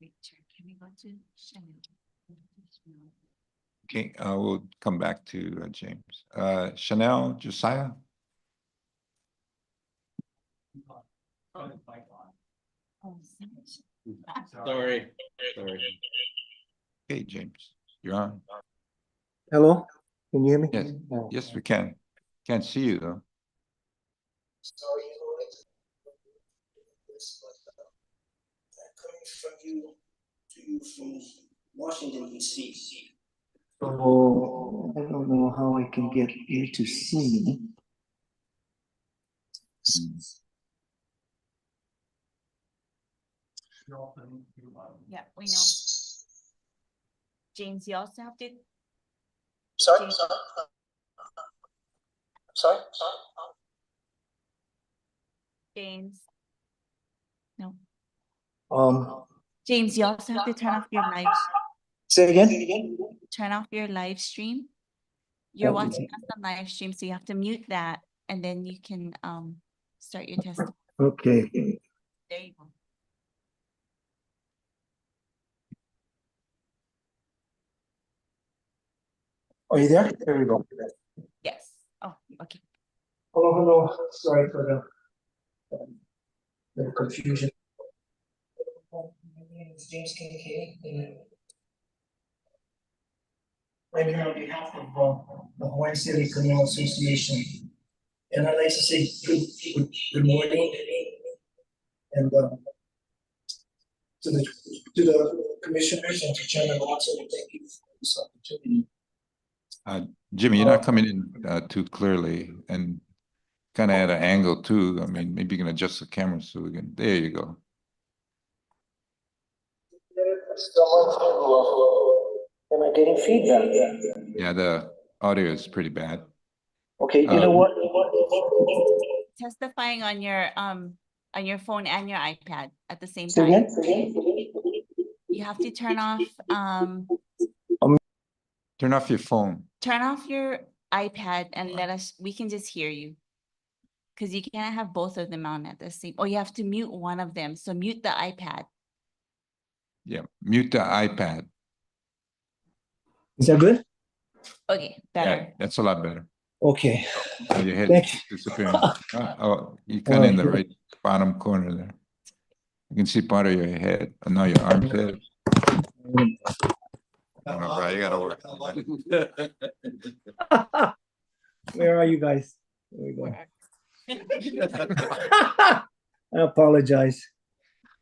Richard, can we go to Chanel? Okay, we'll come back to James. Chanel Josiah. Oh, Sorry. Okay, James, you're on. Hello, can you hear me? Yes, Oh. yes, we can. Can't see you though. Sorry, coming from you to you from Washington DC. So I don't know how I can get you to see me. yeah, we know. James, you also have to. Sorry. James. No. James, you also have to turn off your live. say again. Turn off your live stream. You're Okay. watching us on live stream, so you have to mute that, and then you can start your test. Okay. There you go. Are you there? There we go. Yes. Oh, okay. Hello. Sorry for the confusion. My name is James Kincaid. I'm here on behalf of the Hawaiian City Canoe Association. And I'd like to say good morning. And to the commissioners and to Chairman Watson, thank you for this opportunity. Jimmy, you're not coming in too clearly and kind of at an angle too. I mean, maybe you can adjust the camera so we can, there you go. Am I getting feedback? Yeah, the audio is pretty bad. Okay, you know what? Testifying on your phone and your iPad at the same Say time. again? You have to turn off Turn off your phone. your iPad and we can just hear you. Because you can't have both of them on at the same, or you have to mute one of them. So mute the iPad. Yeah, mute the iPad. Is that good? Okay, Yeah, better. that's a lot better. Okay. Oh, your head Thank is disappearing. Oh, you're kind of in the right bottom corner there. You can see part of your head, and now your armpit. Oh, bro, you gotta work. Where are you guys? There we go. I apologize.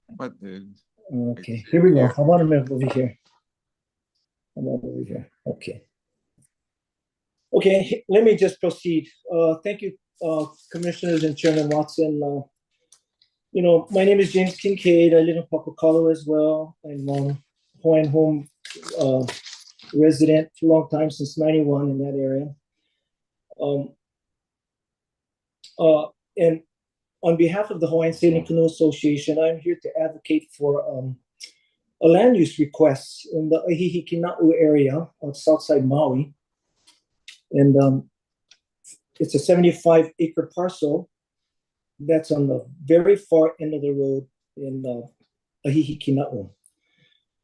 What, dude? Okay, here we go. How about a minute over here? How about over here? Okay. Okay, let me just proceed. Thank you, Commissioners and Chairman Watson. My name is James Kincaid. I live in Papakalo as well. I'm Hawaiian Home resident for a long time, since '91 in that area. And on behalf of the Hawaiian Sailing Canoe Association, I'm here to advocate for a land use request in the Kahikinui area of Southside Maui. And it's a 75-acre parcel that's on the very far end of the road in Kahikinui.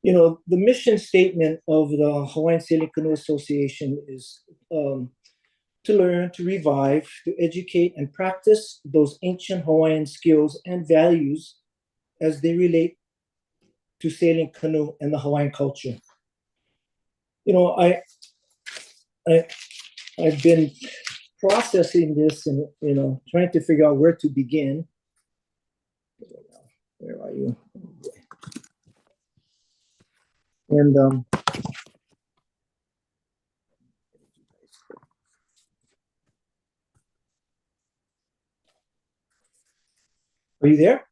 The mission statement of the Hawaiian Sailing Canoe Association is to learn, to revive, to educate and practice those ancient Hawaiian skills and values as they relate to sailing canoe and the Hawaiian culture. I've been processing this and trying to figure out where to begin. Where are you? And are you there?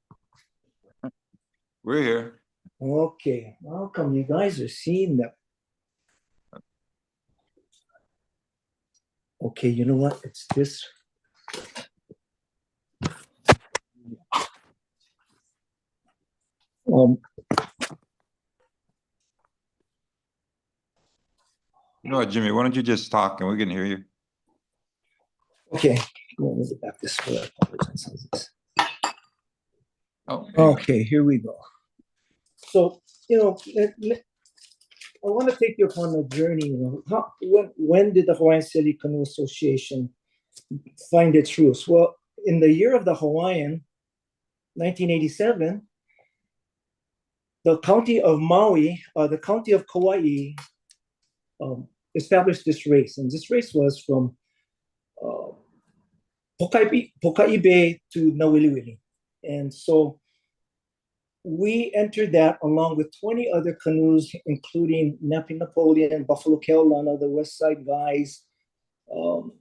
We're here. Okay, how come you guys are seeing that? Okay, you know what? It's this. You know what, Jimmy, why don't you just talk and we can hear you? Okay, let me get back this way. I apologize. How's this? Oh, Okay, here we go. So, I want to take you upon a journey. When did the Hawaiian Sailing Canoe Association find its roots? Well, in the year of the Hawaiian, 1987, the county of Maui, the county of Kauai, established this race. And this race was from Pokai Bay to Nawiliwili. And so we entered that along with 20 other canoes, including Napi Napoleon, Buffalo Keaulana, the West Side Guys, the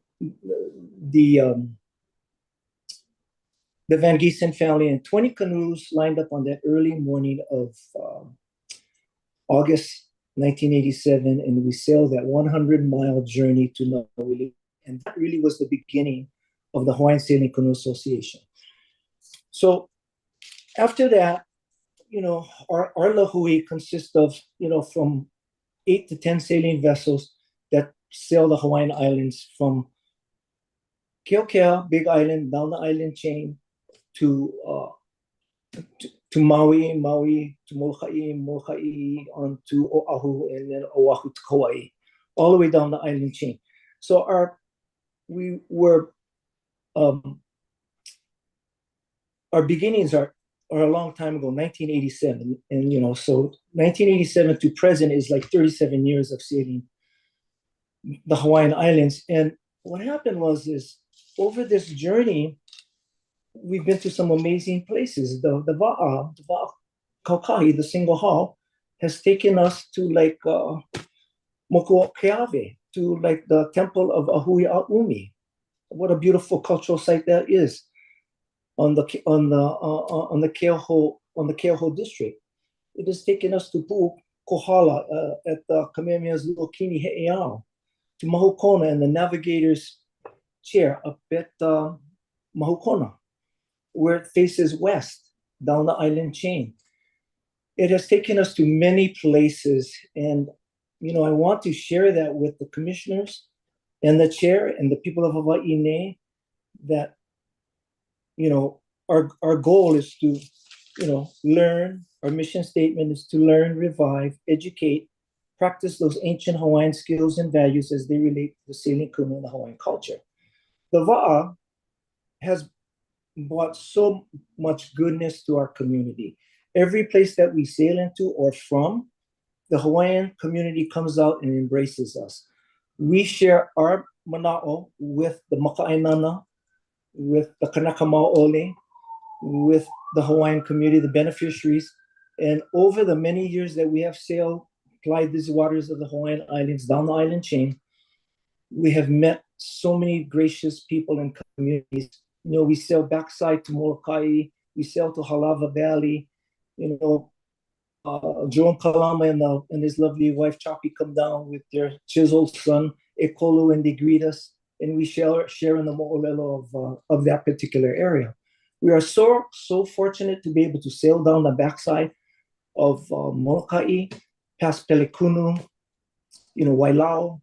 Van Giesen family, and 20 canoes lined up on that early morning of August 1987, and we sailed that 100-mile journey to Nawiliwili. And that really was the beginning of the Hawaiian Sailing Canoe Association. So after that, our lahui consists of, from 8 to 10 sailing vessels that sail the Hawaiian Islands from Keokea, Big Island, down the island chain to Maui, to Molokai, on to Oahu, and then Oahu to Kauai, all the way down the island chain. So our beginnings are a long time ago, 1987. And, so 1987 to present is like 37 years of sailing the Hawaiian Islands. And what happened is over this journey, we've been to some amazing places. The Va'a Kaukahi, the single hall, has taken us to like Mokuokeave, to like the temple of Ahui A'umi. What a beautiful cultural site that is on the Keoho district. It has taken us to Pu'ukohala at the Kamehameha's little Kini He'eao, to Mahukona and the navigator's chair up at Mahukona, where it faces west down the island chain. It has taken us to many places, and I want to share that with the commissioners and the chair and the people of Hawaii Ne, that our goal is to learn. Our mission statement is to learn, revive, educate, practice those ancient Hawaiian skills and values as they relate to the sailing canoe and the Hawaiian culture. The Va'a has brought so much goodness to our community. Every place that we sail into or from, the Hawaiian community comes out and embraces us. We share our mana'o with the Maka'ainana, with the Kanaka Maoli, with the Hawaiian community, the beneficiaries. And over the many years that we have plied these waters of the Hawaiian Islands down the island chain, we have met so many gracious people and communities. We sail backside to Molokai, we sail to Halava Valley, Jerome Kalama and his lovely wife Chapi come down with their chiseled son Ekolu, and they greet us, and we share in the mo'olelo of that particular area. We are so fortunate to be able to sail down the backside of Molokai, past Pelekunu, Wailau,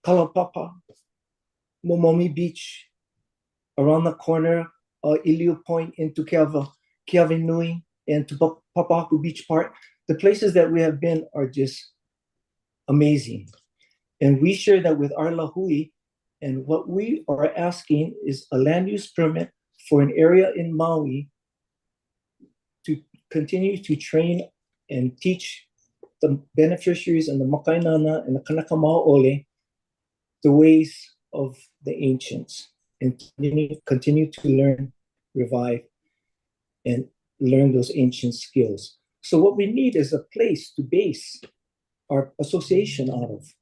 Kalapapa, Momomi Beach, around the corner, Iliu Point into Kahikinui, and to Papaku Beach Park. The places that we have been are just amazing. And we share that with our lahui. And what we are asking is a land use permit for an area in Maui to continue to train and teach the beneficiaries and the Makainana and the Kanaka Maoli the ways of the ancients, and continue to learn, revive, and learn those ancient skills. So what we need is a place to base our association out of.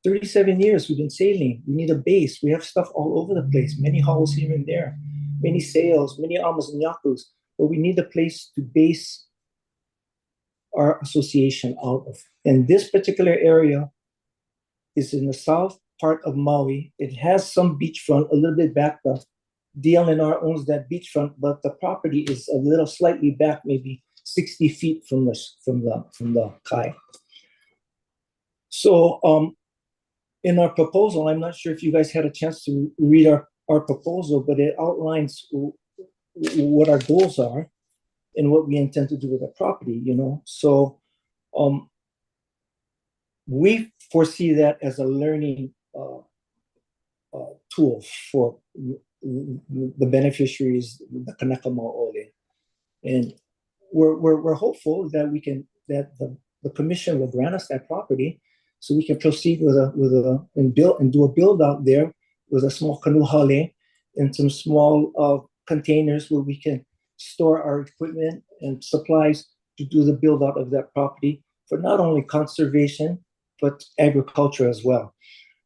37 years we've been sailing. We need a base. We have stuff all over the place, many hulls here and there, many sails, many amas and yakus, but we need a place to base our association out of. And this particular area is in the south part of Maui. It has some beachfront a little bit back. The DLNR owns that beachfront, but the property is a little slightly back, maybe 60 feet from the kai. So in our proposal, I'm not sure if you guys had a chance to read our proposal, but it outlines what our goals are and what we intend to do with the property, So we foresee that as a learning tool for the beneficiaries, the Kanaka Maoli. And we're hopeful that the commission will grant us that property, so we can proceed and do a build out there with a small canoe hale and some small containers where we can store our equipment and supplies to do the build out of that property for not only conservation but agriculture as well.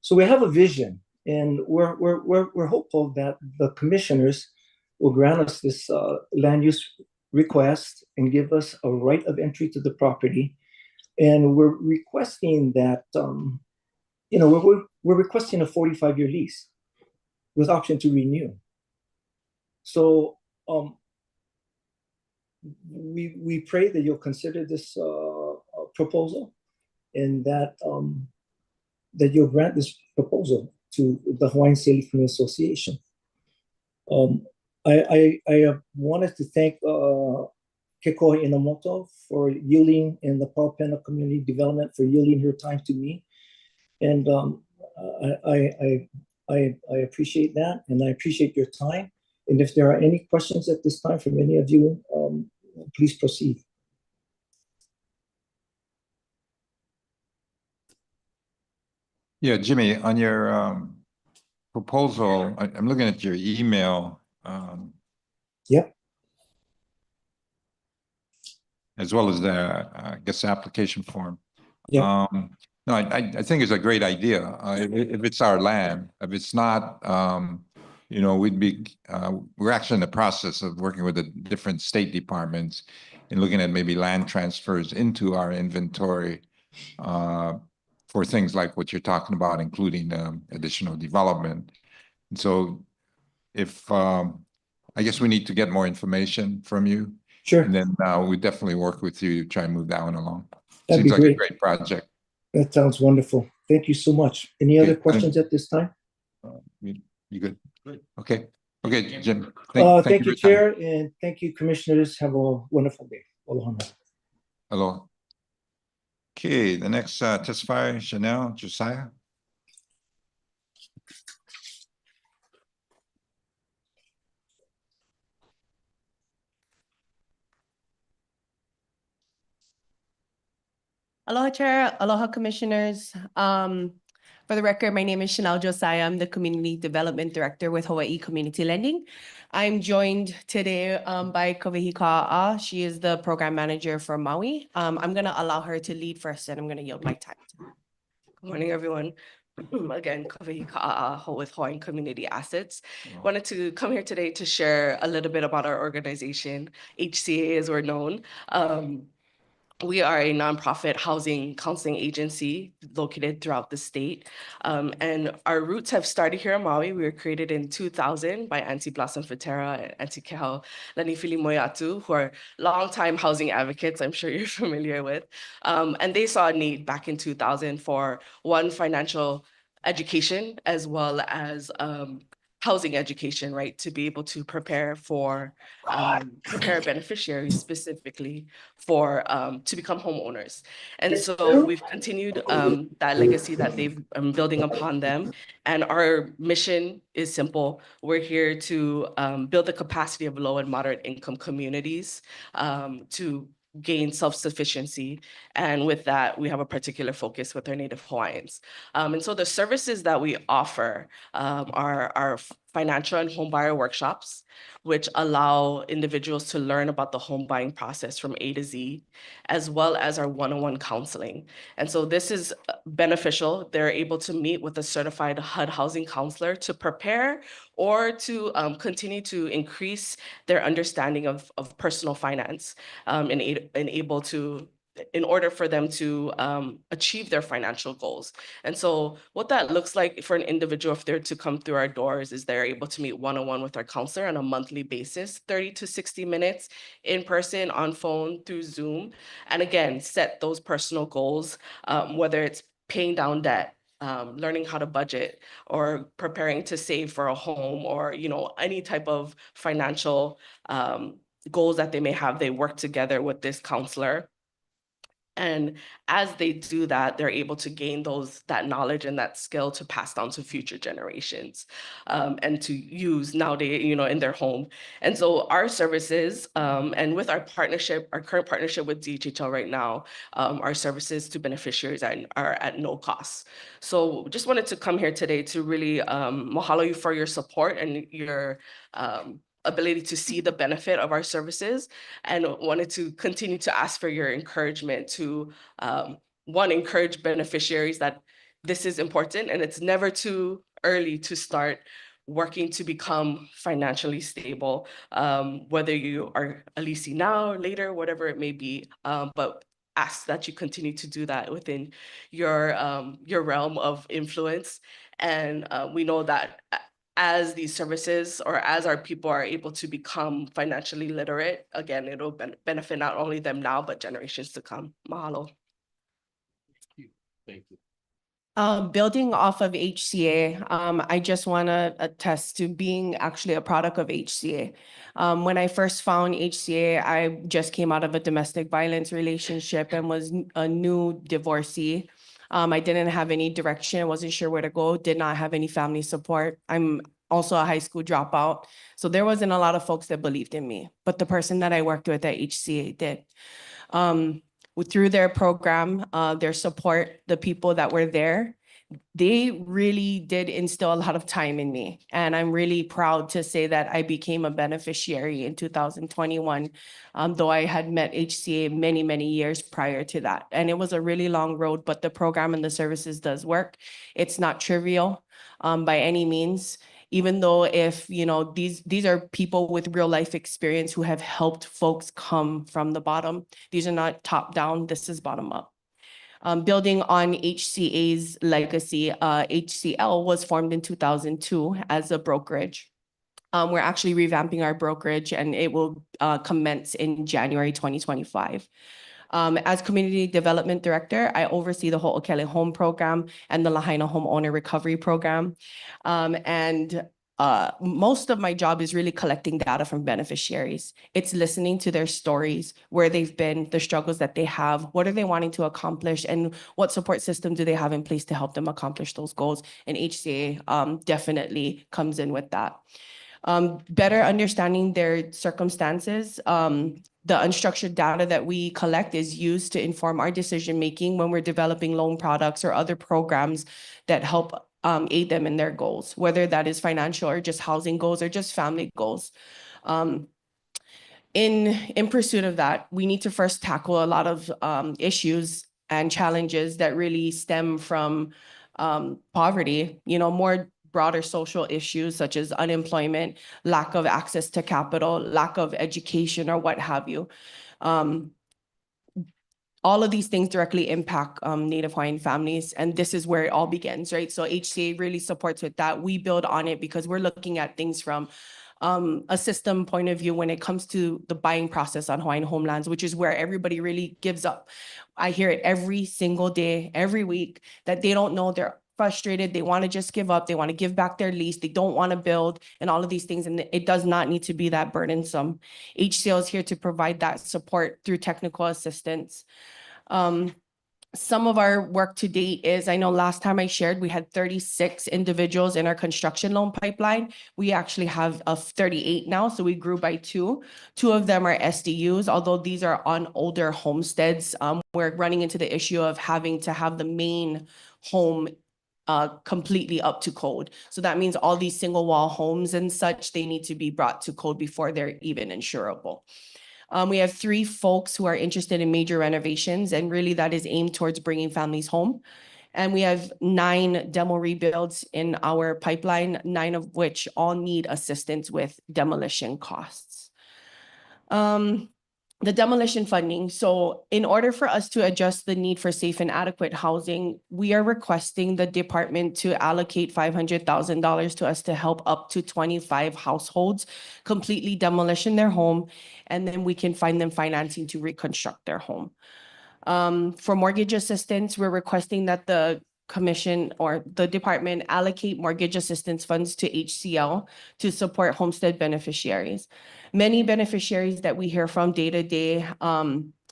So we have a vision, and we're hopeful that the commissioners will grant us this land use request and give us a right of entry to the property. And we're requesting that, we're requesting a 45-year lease with option to renew. So we pray that you'll consider this proposal, and that you'll grant this proposal to the Hawaiian Sailing Canoe Association. I wanted to thank Kekoa Inamoto for yielding, and the Paupena Community Development for yielding her time to me. And I appreciate that, and I appreciate your time. And if there are any questions at this time from any of you, please proceed. Yeah, Jimmy, on your proposal, I'm looking at your email. Yep. As well as the, I guess, application form. Yeah. No, I think it's a great idea. If it's our land, if it's not, we'd be, we're actually in the process of working with the different state departments and looking at maybe land transfers into our inventory for things like what you're talking about, including additional development. And so if, I guess we need to get more information from you. Sure. And then we definitely work with you to try and move that one along. That'd Seems be like a great. great project. That sounds wonderful. Thank you so much. Any other Okay, questions at this time? You good? Good. Okay, okay, Jim. Thank you, for your Chair, time. and thank you, Commissioners. Have a wonderful day. Aloha. Hello. Okay, the next testifier, Chanel Josiah. Aloha Chair, aloha Commissioners. For the record, my name is Chanel Josiah. I'm the Community Development Director with Hawaii Community Lending. I'm joined today by Kawaihae. She is the Program Manager for Maui. I'm gonna allow her to lead first and I'm gonna yield my time. Good morning, everyone. Again, Kawaihae with Hawaiian Community Assets. Wanted to come here today to share a little bit about our organization, HCA as we're known. We are a nonprofit housing counseling agency located throughout the state. And our roots have started here in Maui. We were created in 2000 by Auntie Blossom Fatera and Auntie Kehau Lanifili Moyatu, who are longtime housing advocates I'm sure you're familiar with. And they saw a need back in 2000 for one, financial education, as well as housing education, right? To be able to prepare for, prepare beneficiaries specifically for, to become homeowners. And so we've continued that legacy that they've building upon them. And our mission is simple. We're here to build the capacity of low and moderate income communities to gain self-sufficiency. And with that, we have a particular focus with our Native Hawaiians. And so the services that we offer are our financial and home buyer workshops, which allow individuals to learn about the home buying process from A to Z, as well as our one-on-one counseling. And so this is beneficial. They're able to meet with a certified HUD housing counselor to prepare or to continue to increase their understanding of personal finance and able to, in order for them to achieve their financial goals. And so what that looks like for an individual, if they're to come through our doors, is they're able to meet one-on-one with our counselor on a monthly basis, 30 to 60 minutes in person, on phone, through Zoom. And again, set those personal goals, whether it's paying down debt, learning how to budget, or preparing to save for a home, or any type of financial goals that they may have. They work together with this counselor. And as they do that, they're able to gain that knowledge and that skill to pass down to future generations and to use nowadays, in their home. And so our services, and with our current partnership with DHHL right now, our services to beneficiaries are at no cost. So just wanted to come here today to really mahalo you for your support and your ability to see the benefit of our services, and wanted to continue to ask for your encouragement to, one, encourage beneficiaries that this is important and it's never too early to start working to become financially stable, whether you are a leasing now or later, whatever it may be, but ask that you continue to do that within your realm of influence. And we know that as these services, or as our people are able to become financially literate, again, it'll benefit not only them now, but generations to come. Mahalo. Thank you. Building off of HCA, I just want to attest to being actually a product of HCA. When I first found HCA, I just came out of a domestic violence relationship and was a new divorcee. I didn't have any direction, wasn't sure where to go, did not have any family support. I'm also a high school dropout. So there wasn't a lot of folks that believed in me, but the person that I worked with at HCA did. Through their program, their support, the people that were there, they really did instill a lot of time in me. And I'm really proud to say that I became a beneficiary in 2021, though I had met HCA many, many years prior to that. And it was a really long road, but the program and the services does work. It's not trivial by any means, even though if, you know, these are people with real life experience who have helped folks come from the bottom. These are not top down, this is bottom up. Building on HCA's legacy, HCL was formed in 2002 as a brokerage. We're actually revamping our brokerage and it will commence in January 2025. As Community Development Director, I oversee the Ho'okele Home Program and the Lahaina Homeowner Recovery Program. Most of my job is really collecting data from beneficiaries. It's listening to their stories, where they've been, the struggles that they have, what are they wanting to accomplish, and what support system do they have in place to help them accomplish those goals. And HCA definitely comes in with that. Better understanding their circumstances. The unstructured data that we collect is used to inform our decision-making when we're developing loan products or other programs that help aid them in their goals, whether that is financial or just housing goals or just family goals. In pursuit of that, we need to first tackle a lot of issues and challenges that really stem from poverty, you know, more broader social issues such as unemployment, lack of access to capital, lack of education, or what have you. All of these things directly impact Native Hawaiian families, and this is where it all begins, right? So HCA really supports with that. We build on it because we're looking at things from a system point of view when it comes to the buying process on Hawaiian homelands, which is where everybody really gives up. I hear it every single day, every week, that they don't know, they're frustrated, they want to just give up, they want to give back their lease, they don't want to build, and all of these things, and it does not need to be that burdensome. HCL is here to provide that support through technical assistance. Some of our work to date is, I know last time I shared, we had 36 individuals in our construction loan pipeline. We actually have 38 now, so we grew by 2. 2 of them are SDUs, although these are on older homesteads. We're running into the issue of having to have the main home completely up to code. So that means all these single wall homes and such, they need to be brought to code before they're even insurable. We have 3 folks who are interested in major renovations, and really that is aimed towards bringing families home. And we have 9 demo rebuilds in our pipeline, 9 of which all need assistance with demolition costs. The demolition funding. So in order for us to adjust the need for safe and adequate housing, we are requesting the department to allocate $500,000 to us to help up to 25 households completely demolition their home, and then we can find them financing to reconstruct their home. For mortgage assistance, we're requesting that the commission or the department allocate mortgage assistance funds to HCL to support homestead beneficiaries. Many beneficiaries that we hear from day to day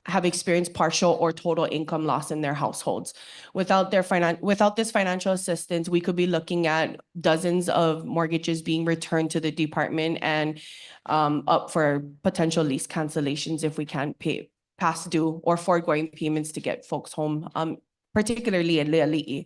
have experienced partial or total income loss in their households. Without this financial assistance, we could be looking at dozens of mortgages being returned to the department and up for potential lease cancellations if we can't pay past due or foregoing payments to get folks home. Particularly in Leali'i.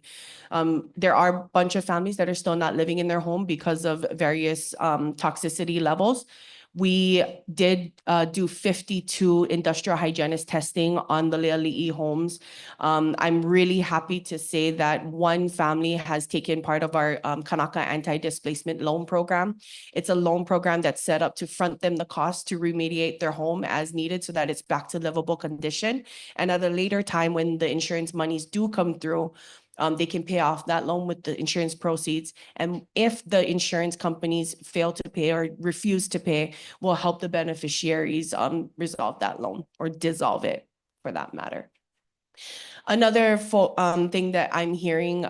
There are a bunch of families that are still not living in their home because of various toxicity levels. We did do 52 industrial hygienist testing on the Leali'i homes. I'm really happy to say that 1 family has taken part of our Kanaka anti-displacement loan program. It's a loan program that's set up to front them the cost to remediate their home as needed so that it's back to livable condition. And at a later time when the insurance monies do come through, they can pay off that loan with the insurance proceeds. And if the insurance companies fail to pay or refuse to pay, we'll help the beneficiaries resolve that loan or dissolve it for that matter. Another thing that I'm hearing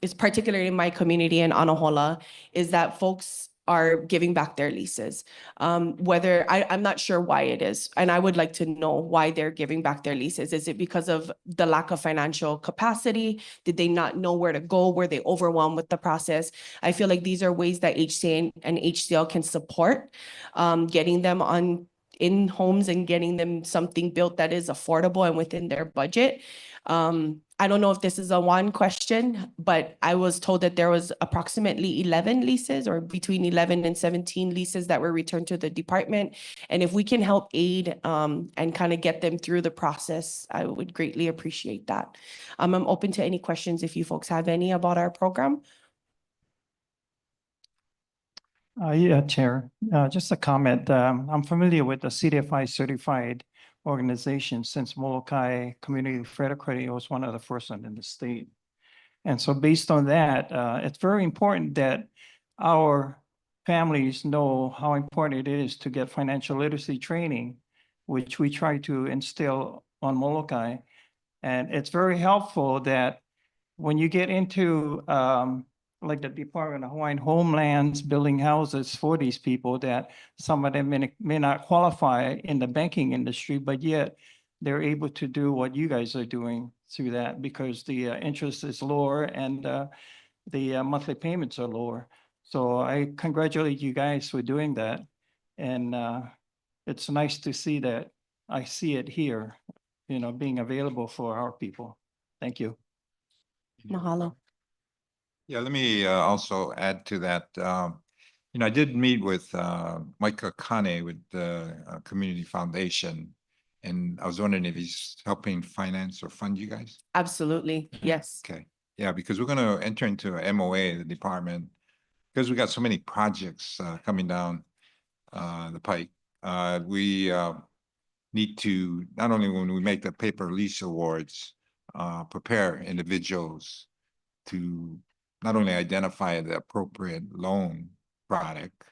is particularly in my community in Anahola is that folks are giving back their leases. Whether I'm not sure why it is, and I would like to know why they're giving back their leases. Is it because of the lack of financial capacity? Did they not know where to go? Were they overwhelmed with the process? I feel like these are ways that HCA and HCL can support getting them on in homes and getting them something built that is affordable and within their budget. I don't know if this is a one question, but I was told that there was approximately 11 leases or between 11 and 17 leases that were returned to the department. And if we can help aid and kind of get them through the process, I would greatly appreciate that. I'm open to any questions if you folks have any about our program. Yeah, Chair, just a comment. I'm familiar with the CDFI certified organization since Molokai Community Federal Credit was one of the first one in the state. And so based on that, it's very important that our families know how important it is to get financial literacy training, which we try to instill on Molokai. And it's very helpful that when you get into like the Department of Hawaiian Homelands building houses for these people, that some of them may not qualify in the banking industry, but yet they're able to do what you guys are doing through that because the interest is lower and the monthly payments are lower. So I congratulate you guys for doing that. And it's nice to see that I see it here, you know, being available for our people. Thank you. Mahalo. Yeah, let me also add to that. You know, I did meet with Micah Kane with the Community Foundation, and I was wondering if he's helping finance or fund you guys. Absolutely. Yes. Okay, yeah, because we're going to enter into a MOA, the department, because we got so many projects coming down the pike. We need to, not only when we make the paper lease awards, prepare individuals to not only identify the appropriate loan product,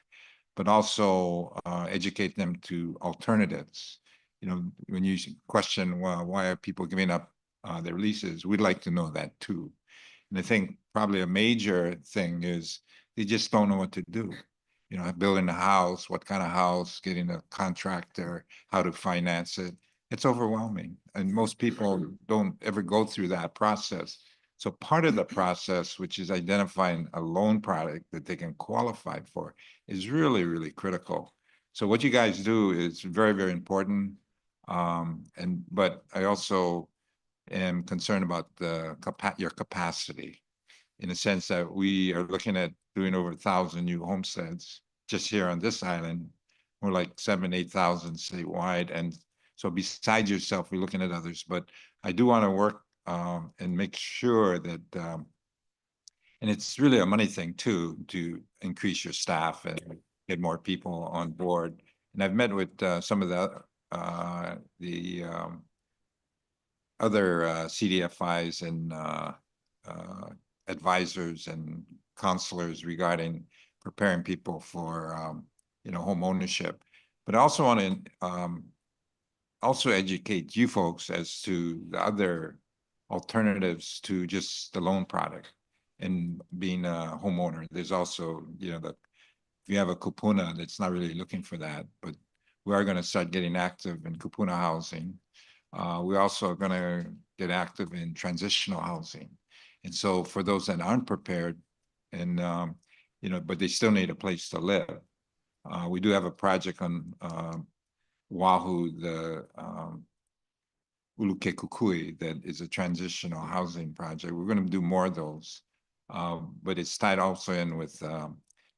but also educate them to alternatives. You know, when you question, well, why are people giving up their leases? We'd like to know that too. And I think probably a major thing is they just don't know what to do. You know, building a house, what kind of house, getting a contractor, how to finance it. It's overwhelming. And most people don't ever go through that process. So part of the process, which is identifying a loan product that they can qualify for, is really, really critical. So what you guys do is very, very important. But I also am concerned about your capacity, in the sense that we are looking at doing over 1,000 new homesteads just here on this island. We're like 7,000, 8,000 statewide. And so besides yourself, we're looking at others. But I do want to work and make sure that, and it's really a money thing too, to increase your staff and get more people on board. And I've met with some of the other CDFIs and advisors and counselors regarding preparing people for you know, home ownership. But I also want to also educate you folks as to the other alternatives to just the loan product and being a homeowner. There's also, you know, if you have a kupuna that's not really looking for that, but we are going to start getting active in kupuna housing. We're also going to get active in transitional housing. And so for those that aren't prepared and, you know, but they still need a place to live. We do have a project on Oahu, the Uluke that is a transitional housing project. We're going to do more of those, but it's tied also in with,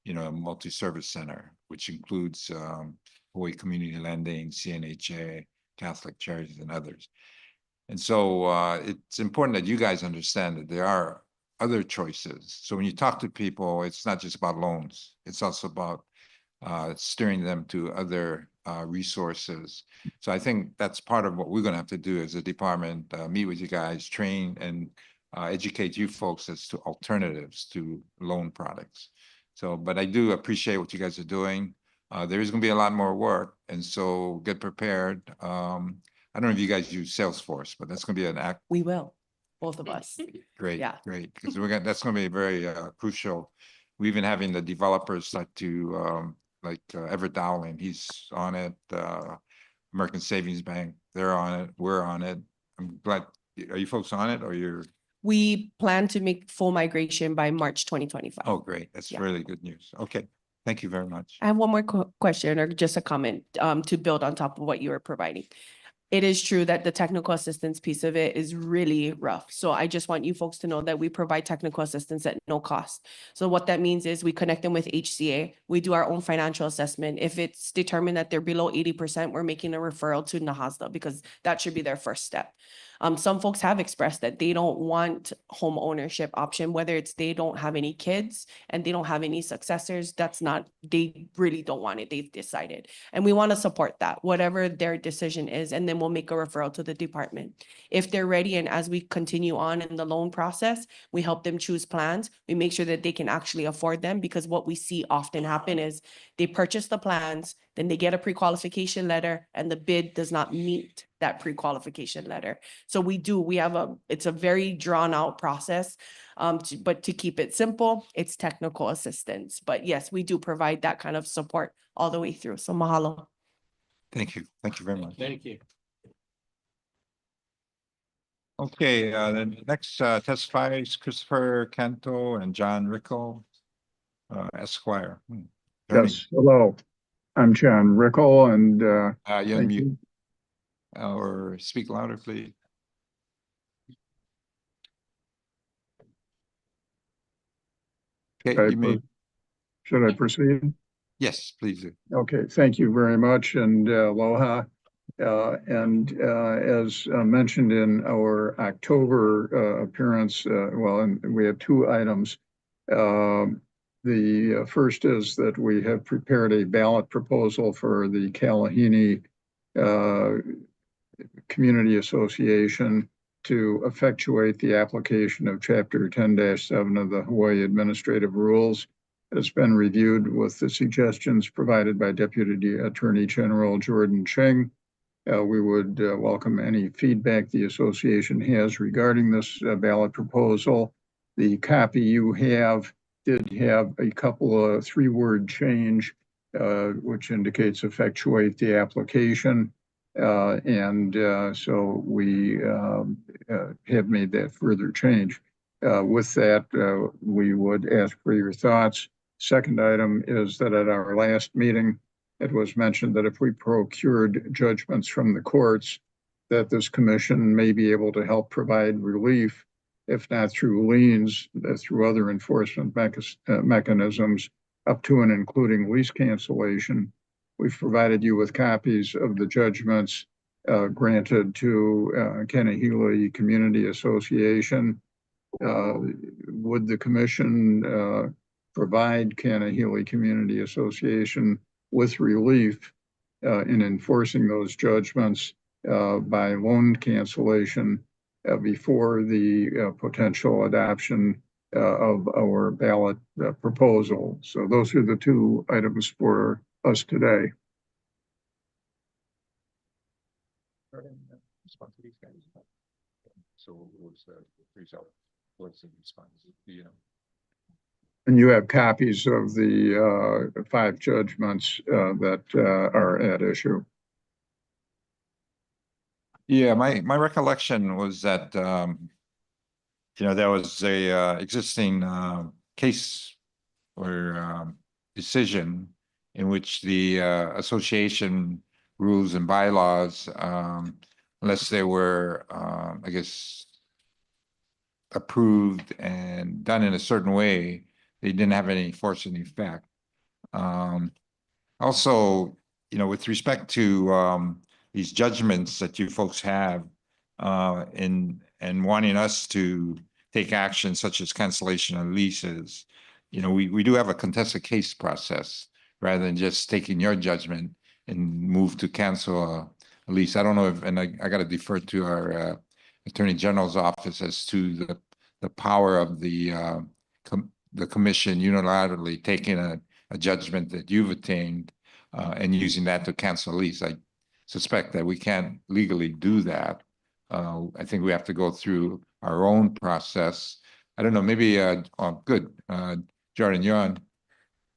you know, a multi-service center, which includes Hawaii Community Lending, CNHA, Catholic Charities, and others. And so it's important that you guys understand that there are other choices. So when you talk to people, it's not just about loans. It's also about steering them to other resources. So I think that's part of what we're going to have to do as a department, meet with you guys, train and educate you folks as to alternatives to loan products. So, but I do appreciate what you guys are doing. There is going to be a lot more work, and so get prepared. I don't know if you guys use Salesforce, but that's going to be an act. We will, both of us. Great, Yeah. great, because that's going to be very crucial. We're even having the developers start to like Everett Dowling, he's on it. American Savings Bank, they're on it. We're on it. I'm glad. Are you folks on it, or you're? We plan to make full migration by March 2025. Oh, great. That's Yeah. really good news. Okay. Thank you very much. I have one more question or just a comment to build on top of what you were providing. It is true that the technical assistance piece of it is really rough. So I just want you folks to know that we provide technical assistance at no cost. So what that means is we connect them with HCA. We do our own financial assessment. If it's determined that they're below 80%, we're making a referral to NAHASDA because that should be their first step. Some folks have expressed that they don't want home ownership option, whether it's they don't have any kids and they don't have any successors. That's not, they really don't want it. They've decided. And we want to support that, whatever their decision is. And then we'll make a referral to the department. If they're ready and as we continue on in the loan process, we help them choose plans. We make sure that they can actually afford them because what we see often happen is they purchase the plans, then they get a pre-qualification letter and the bid does not meet that pre-qualification letter. So we have it's a very drawn out process, but to keep it simple, it's technical assistance. But yes, we do provide that kind of support all the way through. So mahalo. Thank you. Thank you very much. Thank you. Okay, the next testifiers Christopher Canto and John Rickle, Esquire. Attorney. Yes, hello. I'm John Rickle and You thank unmute you. or speak louder, please. Okay, you may. Should I proceed? Yes, please do. Okay, thank you very much and aloha. As mentioned in our October appearance, and we have two items. The first is that we have prepared a ballot proposal for the Kahikinui Community Association to effectuate the application of Chapter 10-7 of the Hawaii Administrative Rules. It's been reviewed with the suggestions provided by Deputy Attorney General Jordan Cheng. We would welcome any feedback the association has regarding this ballot proposal. The copy you did have a couple of three-word change, which indicates effectuate the application. So we have made that further change. With that, we would ask for your thoughts. Second item is that at our last meeting, it was mentioned that if we procured judgments from the courts, that this commission may be able to help provide relief, if not through liens, through other enforcement mechanisms, up to and including lease cancellation. We've provided you with copies of the judgments granted to Kahikinui Community Association. Would the commission provide Kahikinui Community Association with relief in enforcing those judgments by loan cancellation before the potential adoption of our ballot proposal? So those are the two items for us today. So what's the result? What's the response? Do you know? And you have copies of the 5 judgments that are at issue. Yeah, my recollection was that there was a existing case or decision in which the association rules and bylaws, unless they were, I guess, approved and done in a certain way, they didn't have any force and effect. Also, with respect to these judgments that you folks have and wanting us to take action such as cancellation of leases, we do have a contested case process rather than just taking your judgment and move to cancel a lease. I don't know if, and I got to defer to our Attorney General's office as to the power of the commission unilaterally taking a judgment that you've attained and using that to cancel a lease. I suspect that we can't legally do that. I think we have to go through our own process. I don't know, maybe, good. Jordan, you're on.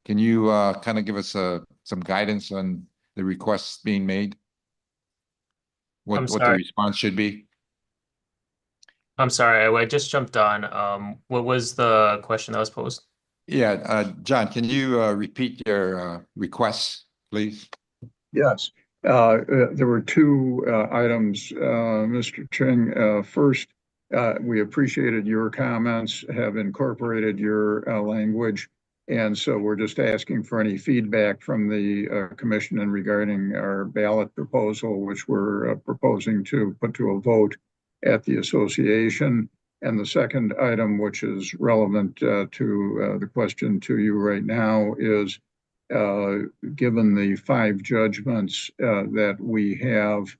Can you kind of give us some guidance on the requests being made? What the response should be? I'm sorry, I just jumped on. What was the question that was posed? Yeah, John, can you repeat your requests, please? Yes, there were two items, Mr. Ching. First, we appreciated your comments, have incorporated your language. And so we're just asking for any feedback from the commission in regarding our ballot proposal, which we're proposing to put to a vote at the association. And the second item, which is relevant to the question to you right now, is given the 5 judgments that we have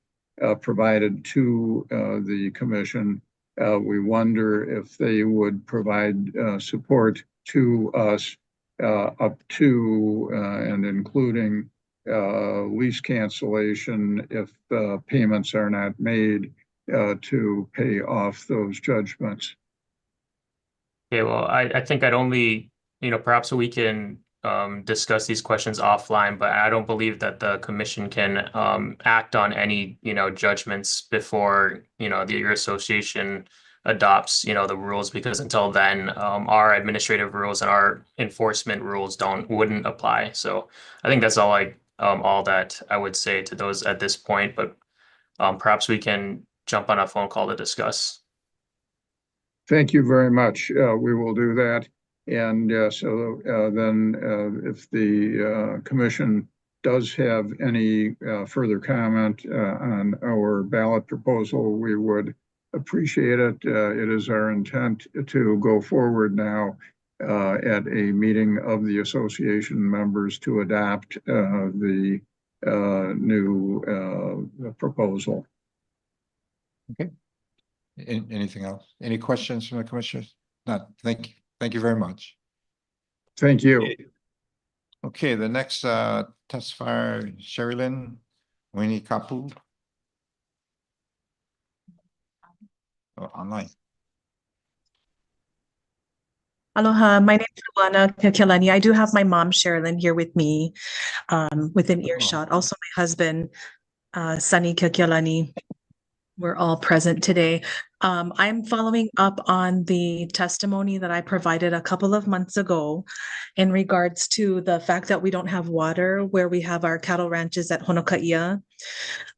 provided to the commission, we wonder if they would provide support to us up to and including lease cancellation if payments are not made to pay off those judgments. Okay, well, I think I'd only, perhaps we can discuss these questions offline, but I don't believe that the commission can act on any, judgments before, your association adopts, the rules, because until then, our administrative rules and our enforcement rules wouldn't apply. So I think that's all that I would say to those at this point, but perhaps we can jump on a phone call to discuss. Thank you very much. We will do that. And so then if the commission does have any further comment on our ballot proposal, we would appreciate it. It is our intent to go forward now at a meeting of the association members to adopt the new proposal. Okay. Anything else? Any questions from the commissioners? Not. Thank you. Thank you very much. Thank you. Okay, the next testifier, Sherilyn Winnie Kapu. Oh, online. Aloha, my name is Luana Kakilani. I do have my mom, Sherilyn, here with me within earshot. Also, my husband, Sunny Kakilani. We're all present today. I'm following up on the testimony that I provided a couple of months ago in regards to the fact that we don't have water where we have our cattle ranches at Honokaia.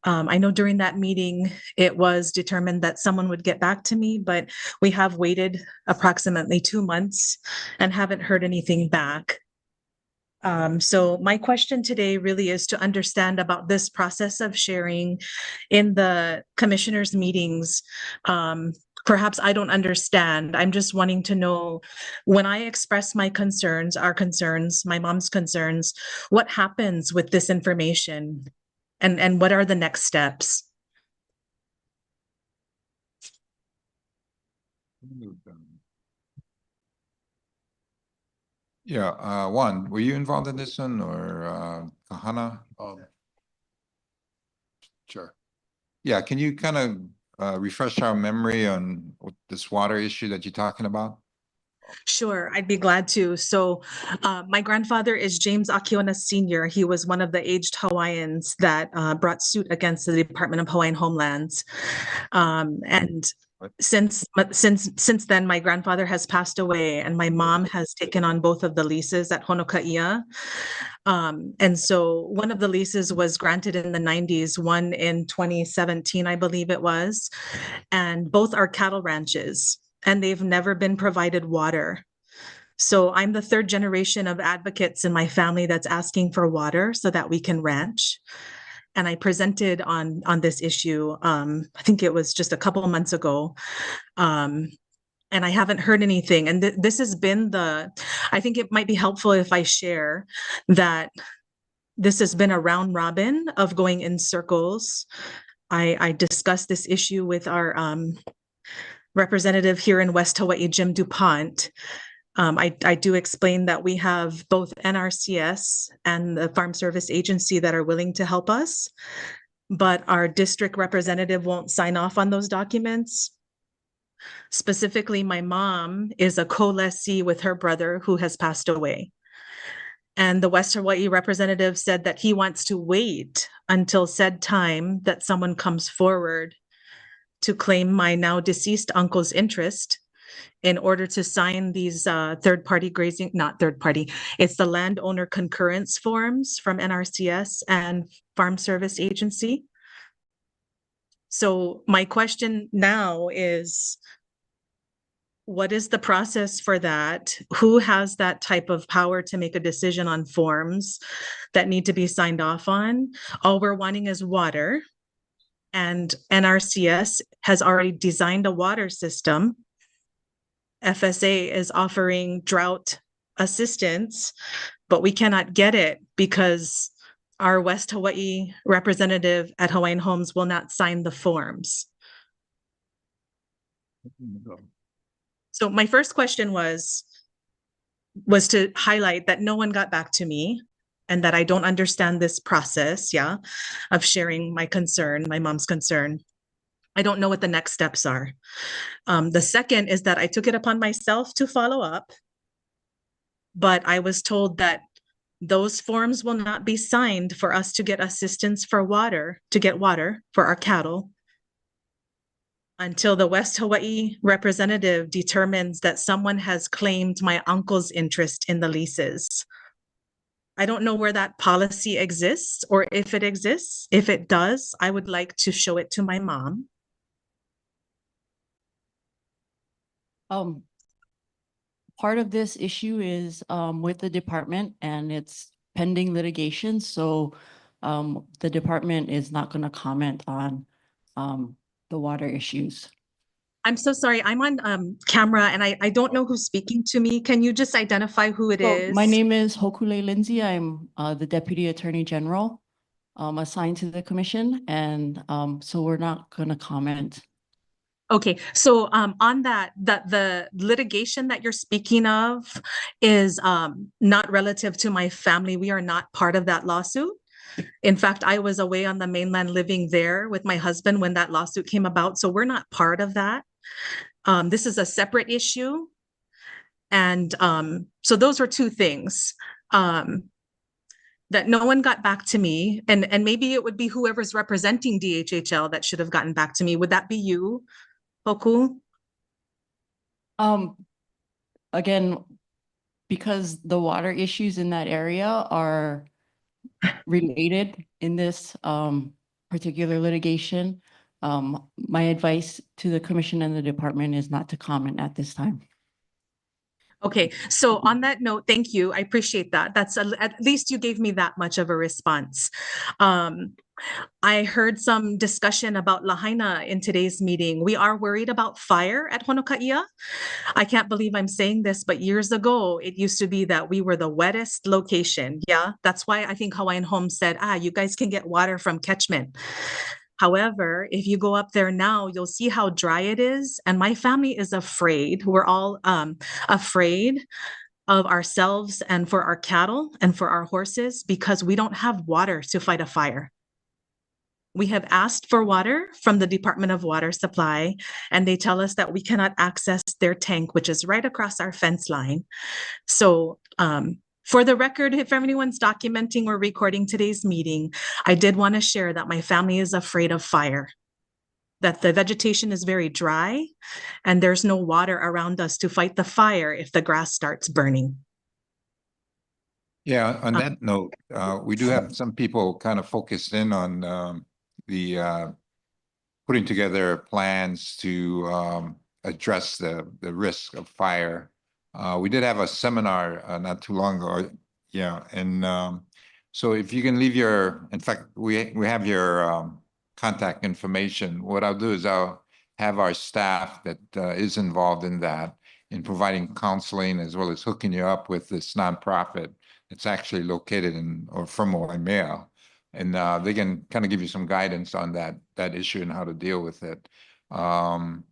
I know during that meeting, it was determined that someone would get back to me, but we have waited approximately 2 months and haven't heard anything back. So my question today really is to understand about this process of sharing in the commissioners' meetings. Perhaps I don't understand. I'm just wanting to know, when I express my concerns, our concerns, my mom's concerns, what happens with this information and what are the next steps? Yeah, Juan, were you involved in this one, or Kahana? Sure. Yeah, can you kind of refresh our memory on this water issue that you're talking about? Sure, I'd be glad to. So my grandfather is James Akiona Sr. He was one of the aged Hawaiians that brought suit against the Department of Hawaiian Homelands. And since then, my grandfather has passed away and my mom has taken on both of the leases at Honokaia. And so one of the leases was granted in the 90s, one in 2017, I believe it was, and both are cattle ranches. And they've never been provided water. So I'm the 3rd generation of advocates in my family that's asking for water so that we can ranch. And I presented on this issue, I think it was just a couple of months ago. And I haven't heard anything. And this has been I think it might be helpful if I share that this has been a round robin of going in circles. I discussed this issue with our representative here in West Hawaii, Jim DuPont. I do explain that we have both NRCS and the Farm Service Agency that are willing to help us, but our district representative won't sign off on those documents. Specifically, my mom is a co-lessee with her brother who has passed away. And the West Hawaii representative said that he wants to wait until said time that someone comes forward to claim my now deceased uncle's interest in order to sign these third-party grazing, not third-party, it's the landowner concurrence forms from NRCS and Farm Service Agency. So my question now is, what is the process for that? Who has that type of power to make a decision on forms that need to be signed off on? All we're wanting is water. And NRCS has already designed a water system. FSA is offering drought assistance, but we cannot get it because our West Hawaii representative at Hawaiian Homes will not sign the forms. So my first question was to highlight that no one got back to me and that I don't understand this process, of sharing my concern, my mom's concern. I don't know what the next steps are. The second is that I took it upon myself to follow up, but I was told that those forms will not be signed for us to get assistance for water, to get water for our cattle, until the West Hawaii representative determines that someone has claimed my uncle's interest in the leases. I don't know where that policy exists or if it exists. If it does, I would like to show it to my mom. Part of this issue is with the department and it's pending litigation. So the department is not going to comment on the water issues. I'm so sorry. I'm on camera and I don't know who's speaking to me. Can you just identify who it is? My name is Hokule Lindsay. I'm the Deputy Attorney General assigned to the commission. And so we're not going to comment. Okay, so on that, the litigation that you're speaking of is not relative to my family. We are not part of that lawsuit. In fact, I was away on the mainland living there with my husband when that lawsuit came about. So we're not part of that. This is a separate issue. And so those were two things. That no one got back to me. And maybe it would be whoever's representing DHHL that should have gotten back to me. Would that be you, Hoku? Again, because the water issues in that area are related in this particular litigation, my advice to the commission and the department is not to comment at this time. Okay, so on that note, thank you. I appreciate that. That's at least you gave me that much of a response. I heard some discussion about Lahaina in today's meeting. We are worried about fire at Honokaia. I can't believe I'm saying this, but years ago, it used to be that we were the wettest location. Yeah, that's why I think Hawaiian Homes said, you guys can get water from catchment. However, if you go up there now, you'll see how dry it is. And my family is afraid. We're all afraid of ourselves and for our cattle and for our horses because we don't have water to fight a fire. We have asked for water from the Department of Water Supply, and they tell us that we cannot access their tank, which is right across our fence line. So for the record, if anyone's documenting or recording today's meeting, I did want to share that my family is afraid of fire, that the vegetation is very dry and there's no water around us to fight the fire if the grass starts burning. Yeah, on that note, we do have some people kind of focused in on the putting together plans to address the risk of fire. We did have a seminar not too long ago, and so if you can leave in fact, we have your contact information. What I'll do is I'll have our staff that is involved in that, in providing counseling as well as hooking you up with this nonprofit. It's actually located from Waimea, and they can kind of give you some guidance on that issue and how to deal with it. On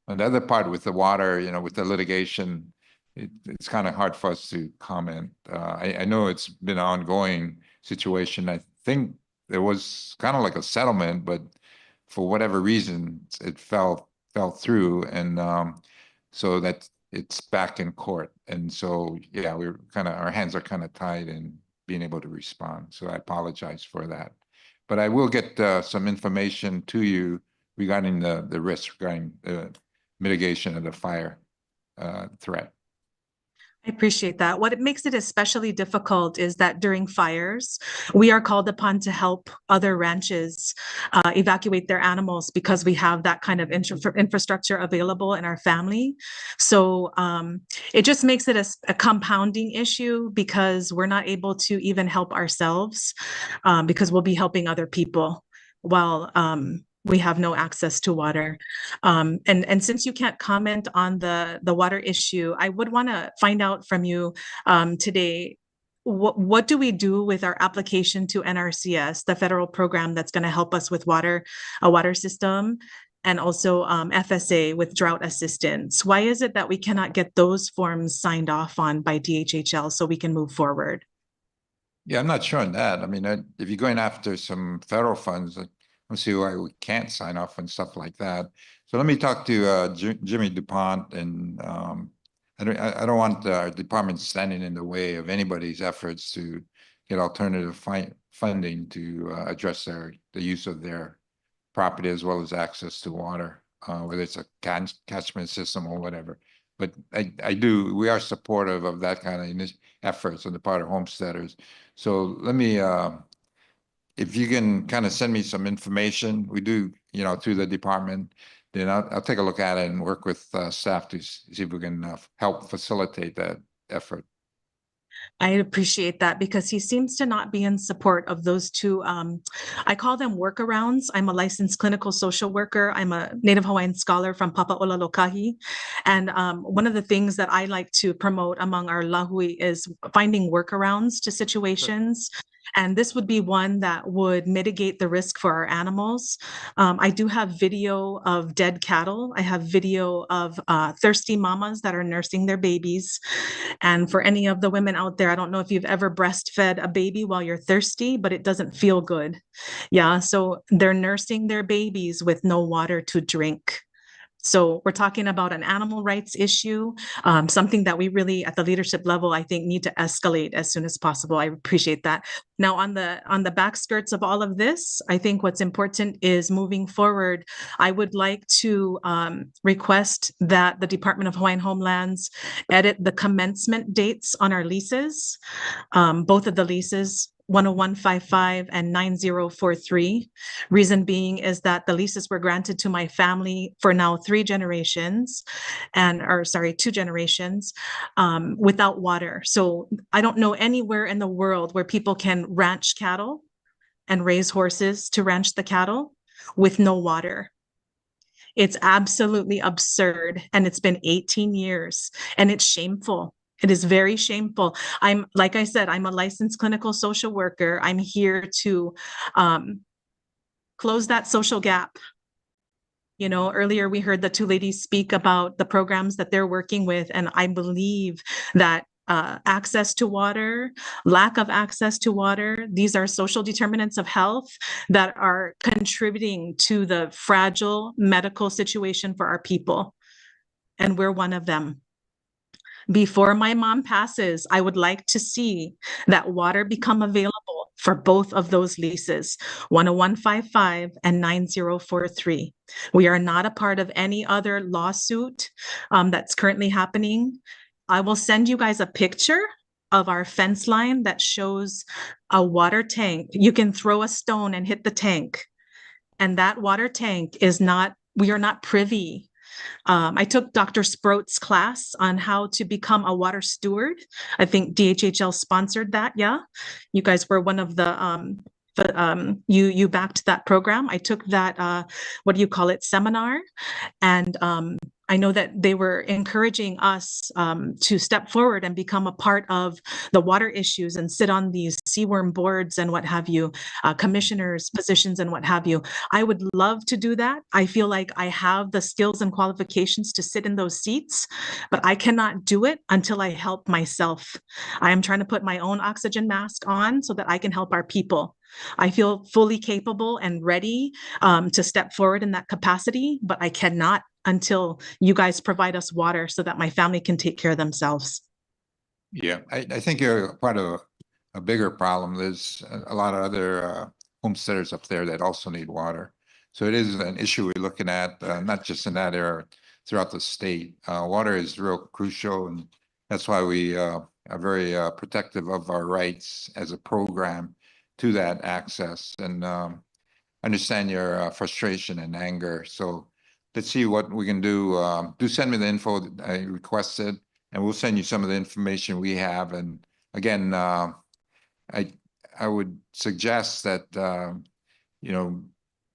the other part with the water, with the litigation, it's kind of hard for us to comment. I know it's been an ongoing situation. I think there was kind of like a settlement, but for whatever reason, it fell through, and so that it's back in court. And so, yeah, our hands are kind of tied in being able to respond. So I apologize for that. But I will get some information to you regarding the risk regarding the mitigation of the fire. threat. I appreciate that. What it makes it especially difficult is that during fires, we are called upon to help other ranches evacuate their animals because we have that kind of infrastructure available in our family. So it just makes it a compounding issue because we're not able to even help ourselves because we'll be helping other people while we have no access to water. And since you can't comment on the water issue, I would want to find out from you today, what do we do with our application to NRCS, the federal program that's going to help us with a water system, and also FSA with drought assistance? Why is it that we cannot get those forms signed off on by DHHL so we can move forward? Yeah, I'm not sure on that. I mean, if you're going after some federal funds, I don't see why we can't sign off on stuff like that. So let me talk to Jimmy DuPont, and I don't want our department standing in the way of anybody's efforts to get alternative funding to address the use of their property as well as access to water, whether it's a catchment system or whatever. But we are supportive of that kind of efforts on the part of homesteaders. So let me, if you can kind of send me some information, we do, through the department, then I'll take a look at it and work with staff to see if we can help facilitate that effort. I appreciate that because he seems to not be in support of those two. I call them workarounds. I'm a licensed clinical social worker. I'm a Native Hawaiian scholar from Papa'olalokahi. And one of the things that I like to promote among our lahui is finding workarounds to situations. And this would be one that would mitigate the risk for our animals. I do have video of dead cattle. I have video of thirsty mamas that are nursing their babies. And for any of the women out there, I don't know if you've ever breastfed a baby while you're thirsty, but it doesn't feel good. Yeah, so they're nursing their babies with no water to drink. So we're talking about an animal rights issue, something that we really, at the leadership level, I think need to escalate as soon as possible. I appreciate that. Now, on the back skirts of all of this, I think what's important is moving forward. I would like to request that the Department of Hawaiian Homelands edit the commencement dates on our leases, both of the leases, 10155 and 9043. Reason being is that the leases were granted to my family for now 2 generations, without water. So I don't know anywhere in the world where people can ranch cattle and raise horses to ranch the cattle with no water. It's absolutely absurd. And it's been 18 years and it's shameful. It is very shameful. Like I said, I'm a licensed clinical social worker. I'm here to close that social gap. Earlier we heard the two ladies speak about the programs that they're working with, and I believe that access to water, lack of access to water, these are social determinants of health that are contributing to the fragile medical situation for our people. And we're one of them. Before my mom passes, I would like to see that water become available for both of those leases, 10155 and 9043. We are not a part of any other lawsuit that's currently happening. I will send you guys a picture of our fence line that shows a water tank. You can throw a stone and hit the tank. And that water tank we are not privy. I took Dr. Sproat's class on how to become a water steward. I think DHHL sponsored that. Yeah, you guys were one of the you backed that program. I took that seminar, and I know that they were encouraging us to step forward and become a part of the water issues and sit on these seaworm boards and what have you, commissioners' positions and what have you. I would love to do that. I feel like I have the skills and qualifications to sit in those seats, but I cannot do it until I help myself. I am trying to put my own oxygen mask on so that I can help our people. I feel fully capable and ready to step forward in that capacity, but I cannot until you guys provide us water so that my family can take care of themselves. Yeah, I think you're part of a bigger problem. There's a lot of other homesteaders up there that also need water. So it is an issue we're looking at, not just in that area. throughout the state. Water is real crucial, and that's why we are very protective of our rights as a program to that access. And understand your frustration and anger. So let's see what we can do. Do send me the info that I requested, and we'll send you some of the information we have. And again, I would suggest that you know,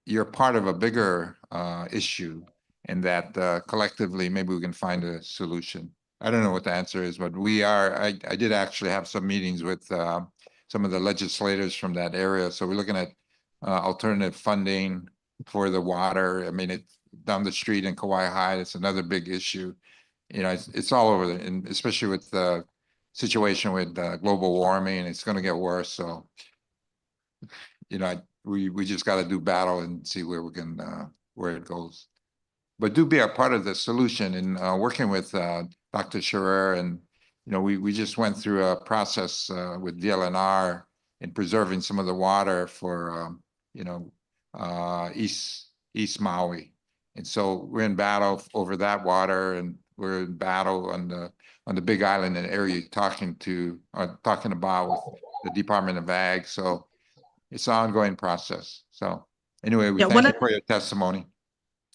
you're part of a bigger issue, and that collectively maybe we can find a solution. I don't know what the answer is, but I did actually have some meetings with some of the legislators from that area. So we're looking at alternative funding for the water. I mean, it's down the street in Kawaihae, it's another big issue. You know, it's all over, and especially with the situation with global warming, it's going to get worse. So, you know, we just got to do battle and see where we can where it goes. But do be a part of the solution in working with Dr. Scherer, and you know, we just went through a process with DLNR in preserving some of the water for you know, East Maui, and so we're in battle over that water, and we're in battle on the Big Island, an area you're talking about with the Department of Ag. So it's an ongoing process. So anyway, we thank you for your testimony.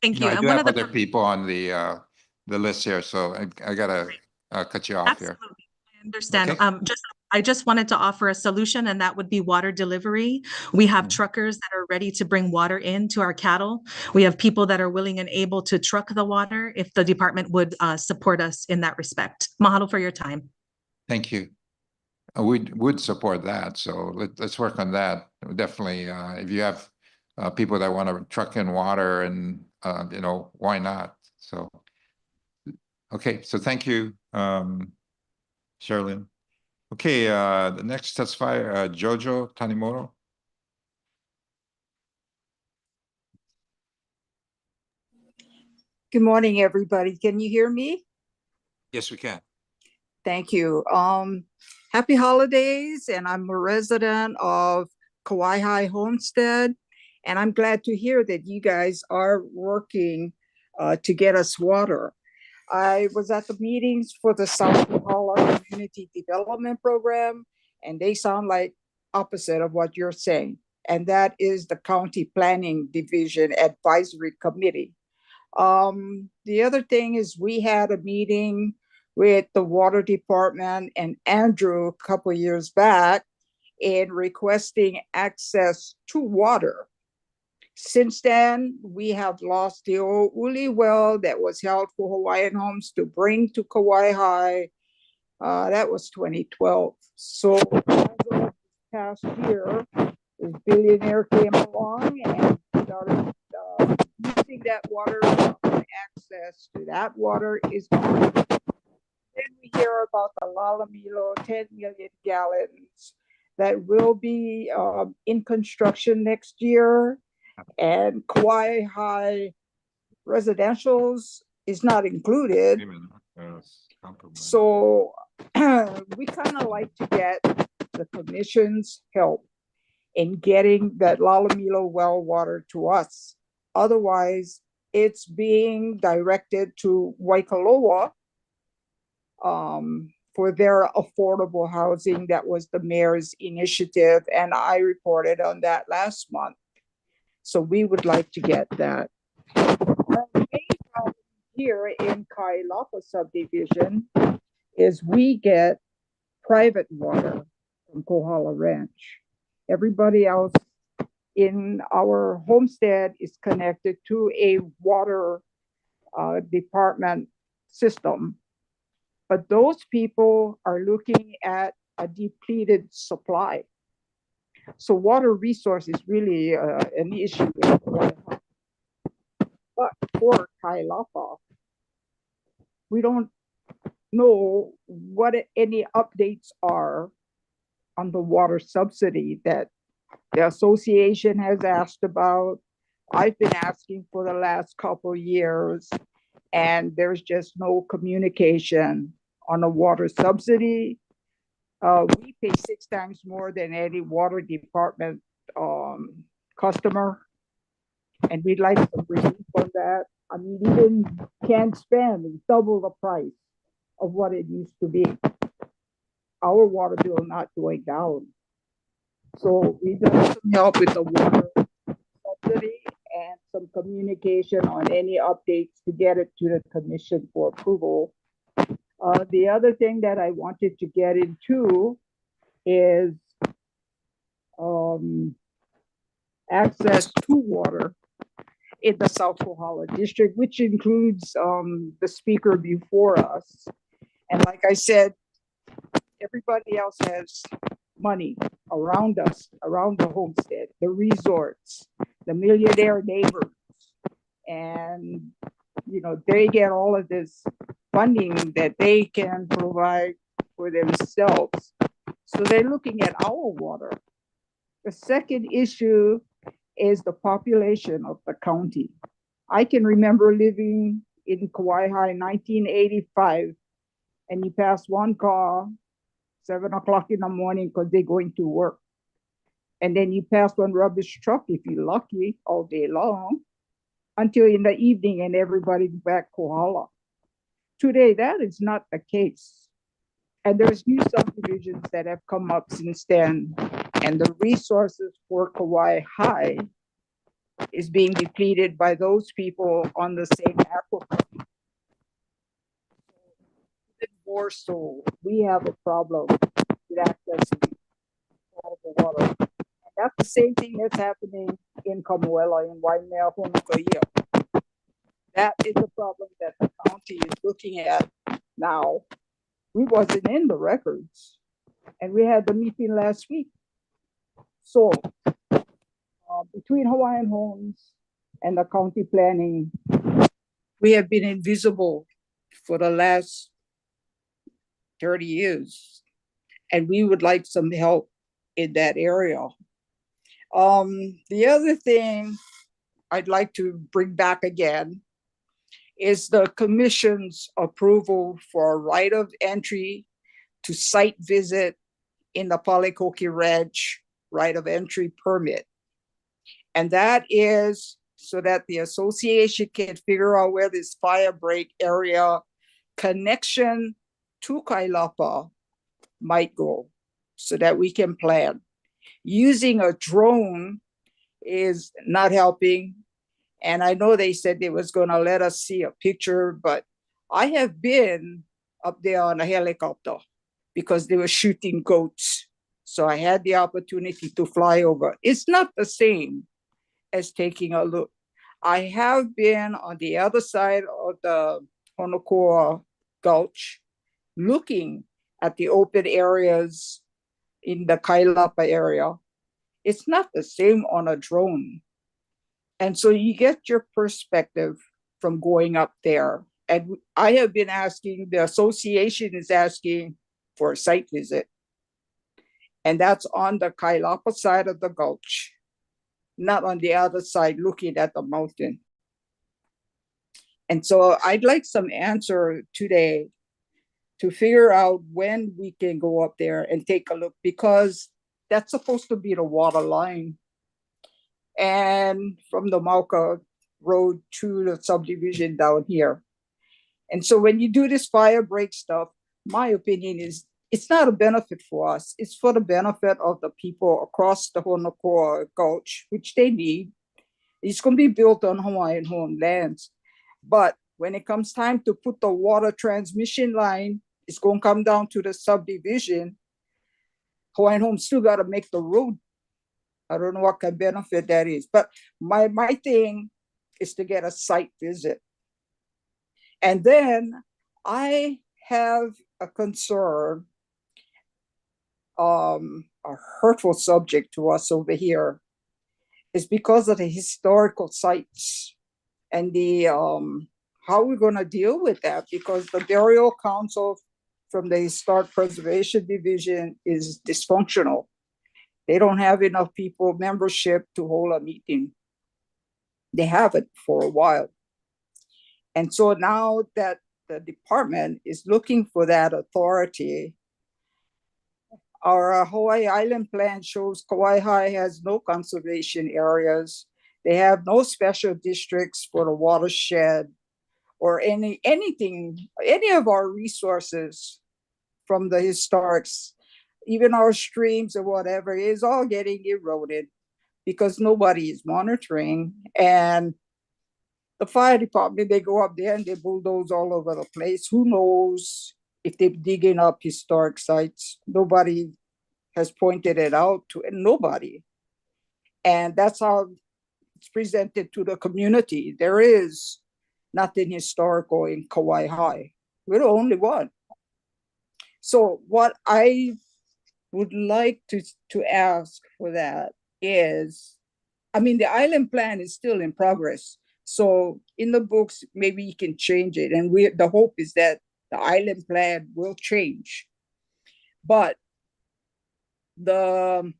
Thank you. I And do one have of the other people on the list here, so I gotta cut you off here. Absolutely, I understand. Okay. I just wanted to offer a solution, and that would be water delivery. We have truckers that are ready to bring water in to our cattle. We have people that are willing and able to truck the water if the department would support us in that respect. Mahalo for your time. Thank you. We would support that, so let's work on that. Definitely, if you have people that want to truck in water, and you know, why not? So, okay, so thank you, Sherilyn. Okay, the next testifier, Jojo Tanimoto. Good morning, everybody. Can you hear me? Yes, we can. Thank you. Happy holidays, and I'm a resident of Kawaihae Homestead, and I'm glad to hear that you guys are working to get us water. I was at the meetings for the South Kohala Community Development Program, and they sound like opposite of what you're saying, and that is the County Planning Division Advisory Committee. The other thing is we had a meeting with the water department and Andrew a couple of years back in requesting access to water. Since then, we have lost the old Uli well that was held for Hawaiian Homes to bring to Kawaihae. That was 2012. So as of this past year, this billionaire came along and started using that water. Access to that water is gone. Then we hear about the Lalamilo 10 million gallons that will be in construction next year, and Kawaihae residentials is not included. So we kind of like to get the commission's help in getting that Lalamilo well water to us. Otherwise, it's being directed to Waikoloa for their affordable housing. That was the mayor's initiative, and I reported on that last month. So we would like to get that. The main problem here in Kailapa subdivision is we get private water from Kohala Ranch. Everybody else in our homestead is connected to a water department system. But those people are looking at a depleted supply. So water resource is really an issue. But for Kailapa, we don't know what any updates are on the water subsidy that the association has asked about. I've been asking for the last couple of years, and there's just no communication on a water subsidy. We pay 6 times more than any water department customer, and we'd like some relief on that. I mean, even can spend is double the price of what it used to be. Our water bill not going down. So we need some help with the water subsidy and some communication on any updates to get it to the commission for approval. The other thing that I wanted to get into is access to water in the South Kohala district, which includes the speaker before us. And like I said, everybody else has money around us, around the homestead, the resorts, the millionaire neighbors. And, you know, they get all of this funding that they can provide for themselves. So they're looking at our water. The second issue is the population of the county. I can remember living in Kawaihae in 1985, and you pass one car 7 o'clock in the morning because they're going to work. And then you pass one rubbish truck, if you're lucky, all day long, until in the evening and everybody's back Kohala. Today, that is not the case. And there's new subdivisions that have come up since then. And the resources for Kawaihae is being depleted by those people on the same aquifer. More so, we have a problem with accessing potable water. And that's the same thing that's happening in Kamuela, in Waimea, Honokaia. That is a problem that the county is looking at now. We wasn't in the records, and we had the meeting last week. So between Hawaiian Homes and the county planning, we have been invisible for the last 30 years, and we would like some help in that area. The other thing I'd like to bring back again is the commission's approval for a right of entry to site visit in the Palikoki Ranch right of entry permit. And that is so that the association can figure out where this fire break area connection to Kailapa might go, so that we can plan. Using a drone is not helping. And I know they said they was gonna let us see a picture, but I have been up there on a helicopter because they were shooting goats. So I had the opportunity to fly over. It's not the same as taking a look. I have been on the other side of the Honokoa Gulch, looking at the open areas in the Kailapa area. It's not the same on a drone. And so you get your perspective from going up there. And I have been asking, the association is asking for a site visit. And that's on the Kailapa side of the gulch, not on the other side looking at the mountain. And so I'd like some answer today to figure out when we can go up there and take a look, because that's supposed to be the water line. And from the Mauka Road to the subdivision down here. And so when you do this fire break stuff, my opinion is it's not a benefit for us. It's for the benefit of the people across the Honokoa Gulch, which they need. It's going to be built on Hawaiian homelands. But when it comes time to put the water transmission line, it's going to come down to the subdivision. Hawaiian Homes still got to make the road. I don't know what kind of benefit that is. But my thing is to get a site visit. And then I have a concern, a hurtful subject to us over here, is because of the historical sites and the how we're going to deal with that, because the burial council from the Historic Preservation Division is dysfunctional. They don't have enough people membership to hold a meeting. They haven't for a while. And so now that the department is looking for that authority, our Hawaii Island plan shows Kawaihae has no conservation areas. They have no special districts for the watershed or anything, any of our resources from the historics, even our streams or whatever, is all getting eroded because nobody is monitoring. And the fire department, they go up there and they bulldoze all over the place. Who knows if they're digging up historic sites? Nobody has pointed it out to nobody. And that's how it's presented to the community. There is nothing historical in Kawaihae. We're the only one. So what I would like to ask for that is, I mean, the island plan is still in progress. So in the books, maybe you can change it. And the hope is that the island plan will change. But the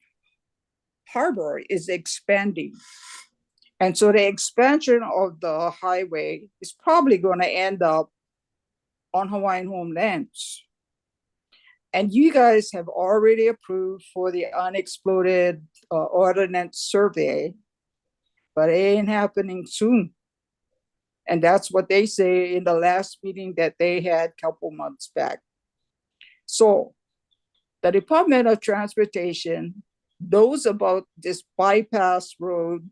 harbor is expanding. And so the expansion of the highway is probably going to end up on Hawaiian homelands. And you guys have already approved for the unexploded ordnance survey, but it ain't happening soon. And that's what they say in the last meeting that they had a couple months back. So the Department of Transportation knows about this bypass road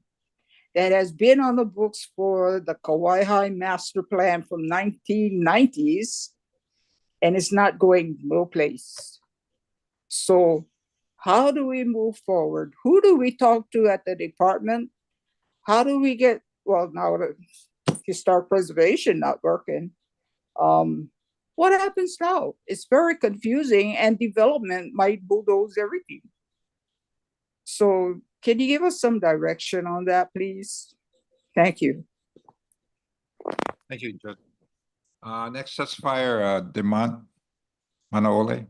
that has been on the books for the Kawaihae Master Plan from 1990s, and it's not going no place. So how do we move forward? Who do we talk to at the department? How do we get, well, now the historic preservation not working. What happens now? It's very confusing, and development might bulldoze everything. So can you give us some direction on that, please? Thank you. Thank you, Judge. Next testifier, Demont Manaole.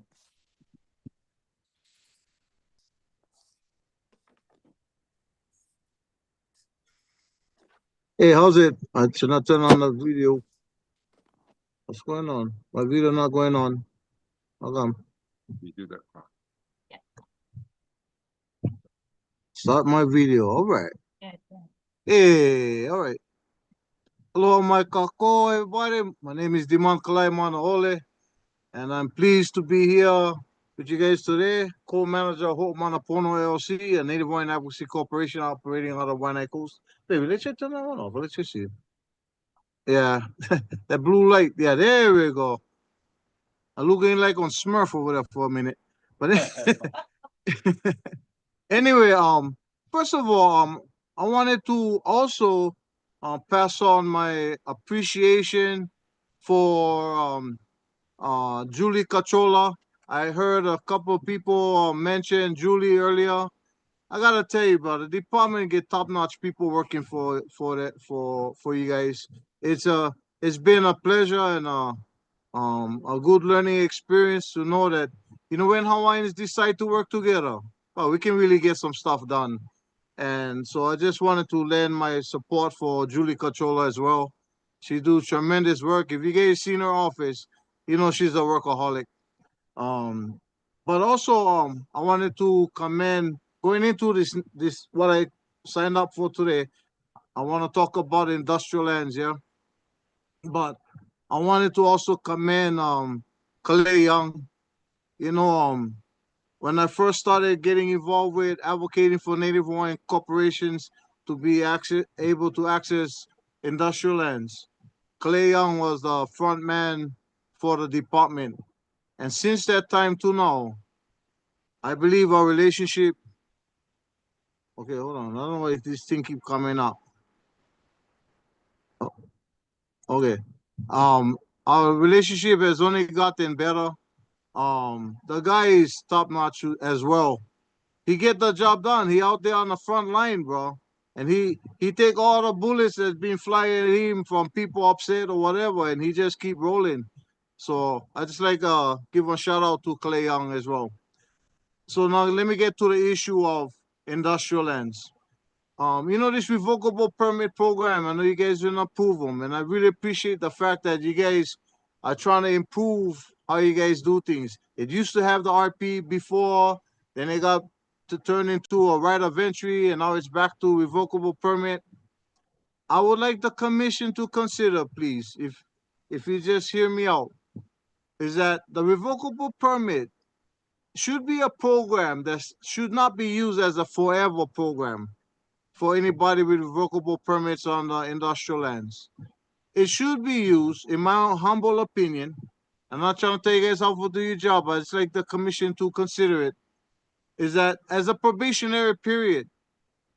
Hey, how's it? I should not turn on the video. What's going on? My video not going on. How come? You do that. Start my video. All right. Hey, all right. Hello, my kako, everybody. My name is Dimon Kalai Manaole, and I'm pleased to be here with you guys today. Co-manager Hope Manapono LLC, a Native Hawaiian Advocacy Corporation operating out of Waianae Coast. Baby, let's just turn that one off. Let's just see. Yeah, that blue light. Yeah, there we go. I looking like on Smurf over there for a minute. But anyway, first of all, I wanted to also pass on my appreciation for Julie Cachola. I heard a couple of people mention Julie earlier. I gotta tell you, bro, the department get top-notch people working for you guys. It's been a pleasure and a good learning experience to know that, you know, when Hawaiians decide to work together, well, we can really get some stuff done. And so I just wanted to lend my support for Julie Cachola as well. She do tremendous work. If you guys seen her office, you know she's a workaholic. But also I wanted to commend, going into this what I signed up for today. I want to talk about industrial lands, yeah. But I wanted to also commend Kalei Young. You know, when I first started getting involved with advocating for Native Hawaiian corporations to be able to access industrial lands, Kalei Young was the front man for the department. And since that time to now, I believe our relationship. Okay, hold on. I don't know if this thing keep coming up. Oh, okay. Our relationship has only gotten better. The guy is top notch as well. He get the job done. He out there on the front line, bro. And he take all the bullets that's been flying at him from people upset or whatever, and he just keep rolling. So I just like give a shout out to Kalei Young as well. So now let me get to the issue of industrial lands. You know, this revocable permit program, I know you guys didn't approve them, and I really appreciate the fact that you guys are trying to improve how you guys do things. It used to have the RP before, then it got to turn into a right of entry, and now it's back to revocable permit. I would like the commission to consider, please, if you just hear me out, is that the revocable permit should be a program that should not be used as a forever program for anybody with revocable permits on the industrial lands. It should be used, in my humble opinion. I'm not trying to tell you guys how to do your job, but it's like the commission to consider it, is that as a probationary period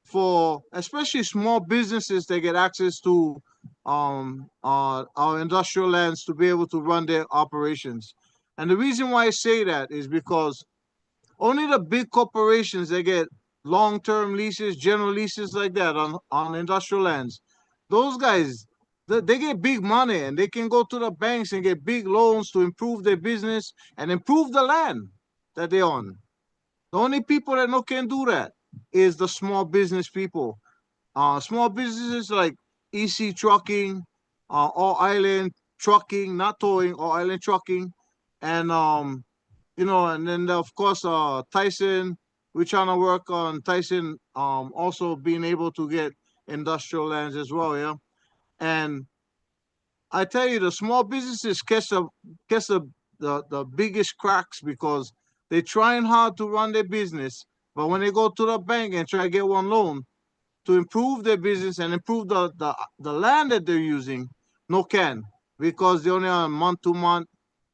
for especially small businesses that get access to our industrial lands to be able to run their operations. And the reason why I say that is because only the big corporations that get long-term leases, general leases like that on industrial lands, those guys, they get big money and they can go to the banks and get big loans to improve their business and improve the land that they own. The only people that can do that is the small business people. Small businesses like EC Trucking, All Island Trucking, not towing, All Island Trucking, and and then of course Tyson. We're trying to work on Tyson also being able to get industrial lands as well, yeah. And I tell you, the small businesses catch the biggest cracks because they're trying hard to run their business, but when they go to the bank and try to get one loan to improve their business and improve the land that they're using, no can, because they only are month to month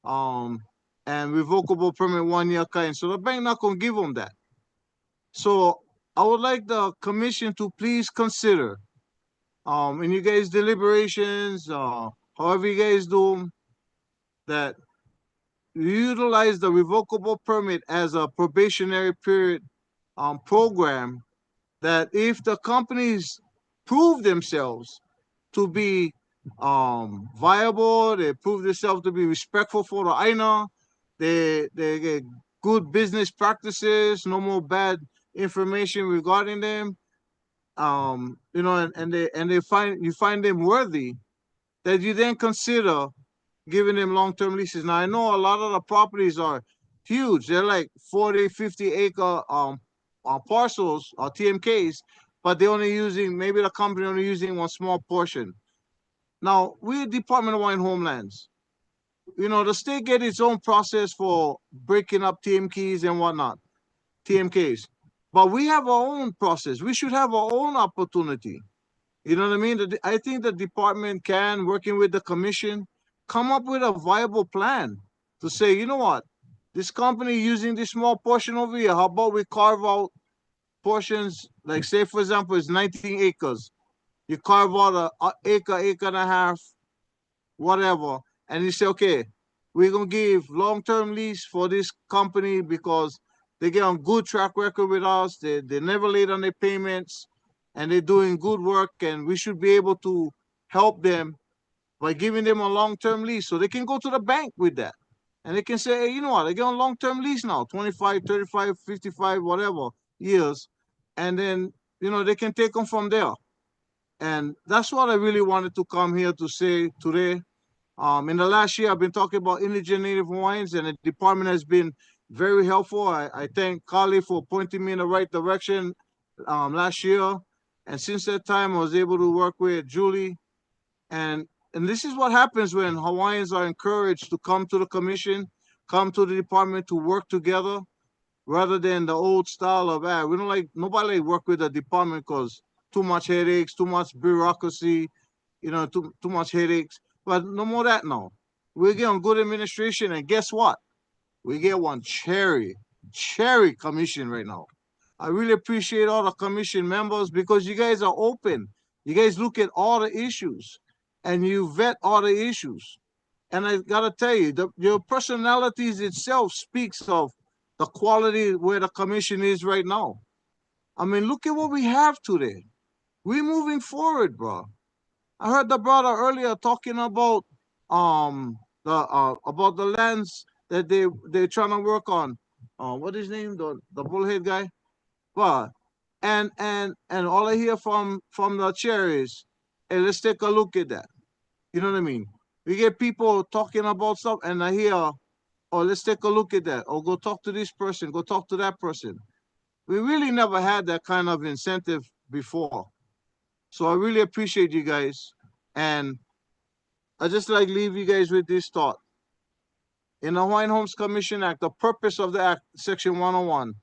and revocable permit 1 year kind. So the bank not gonna give them that. So I would like the commission to please consider in you guys' deliberations, however you guys do them, that you utilize the revocable permit as a probationary period program, that if the companies prove themselves to be viable, they prove themselves to be respectful for the INA, they get good business practices, no more bad information regarding them, and you find them worthy, that you then consider giving them long-term leases. Now I know a lot of the properties are huge. They're like 40, 50 acre parcels or TMKs, but they're only using, maybe the company only using one small portion. Now, we're Department of Hawaiian Homelands. The state get its own process for breaking up TMKs and whatnot, TMKs. But we have our own process. We should have our own opportunity. You know what I mean? I think the department can, working with the commission, come up with a viable plan to say, you know what, this company using this small portion over here, how about we carve out portions, like say, for example, it's 19 acres. You carve out an acre, acre and a half, whatever, and you say, okay, we're going to give long-term lease for this company because they get on good track record with us. They never late on their payments, and they're doing good work, and we should be able to help them by giving them a long-term lease so they can go to the bank with that. And they can say, hey, you know what, they get on long-term lease now, 25, 35, 55, whatever years. And then, they can take them from there. And that's what I really wanted to come here to say today. In the last year, I've been talking about indigent Native Hawaiians, and the department has been very helpful. I thank Kali for pointing me in the right direction last year. And since that time, I was able to work with Julie. And this is what happens when Hawaiians are encouraged to come to the commission, come to the department to work together, rather than the old style of, we don't like, nobody work with the department because too much headaches, too much bureaucracy, too much headaches. But no more that now. We get on good administration, and guess what? We get one cherry commission right now. I really appreciate all the commission members because you guys are open. You guys look at all the issues and you vet all the issues. And I gotta tell you, your personalities itself speaks of the quality where the commission is right now. I mean, look at what we have today. We're moving forward, bro. I heard the brother earlier talking about the lands that they're trying to work on. What is his name? The bullhead guy? But and all I hear from the chair is, hey, let's take a look at that. You know what I mean? We get people talking about stuff, and I hear, oh, let's take a look at that. Or go talk to this person, go talk to that person. We really never had that kind of incentive before. So I really appreciate you guys. And I just like leave you guys with this thought. In the Hawaiian Homes Commission Act, the purpose of the act, Section 101,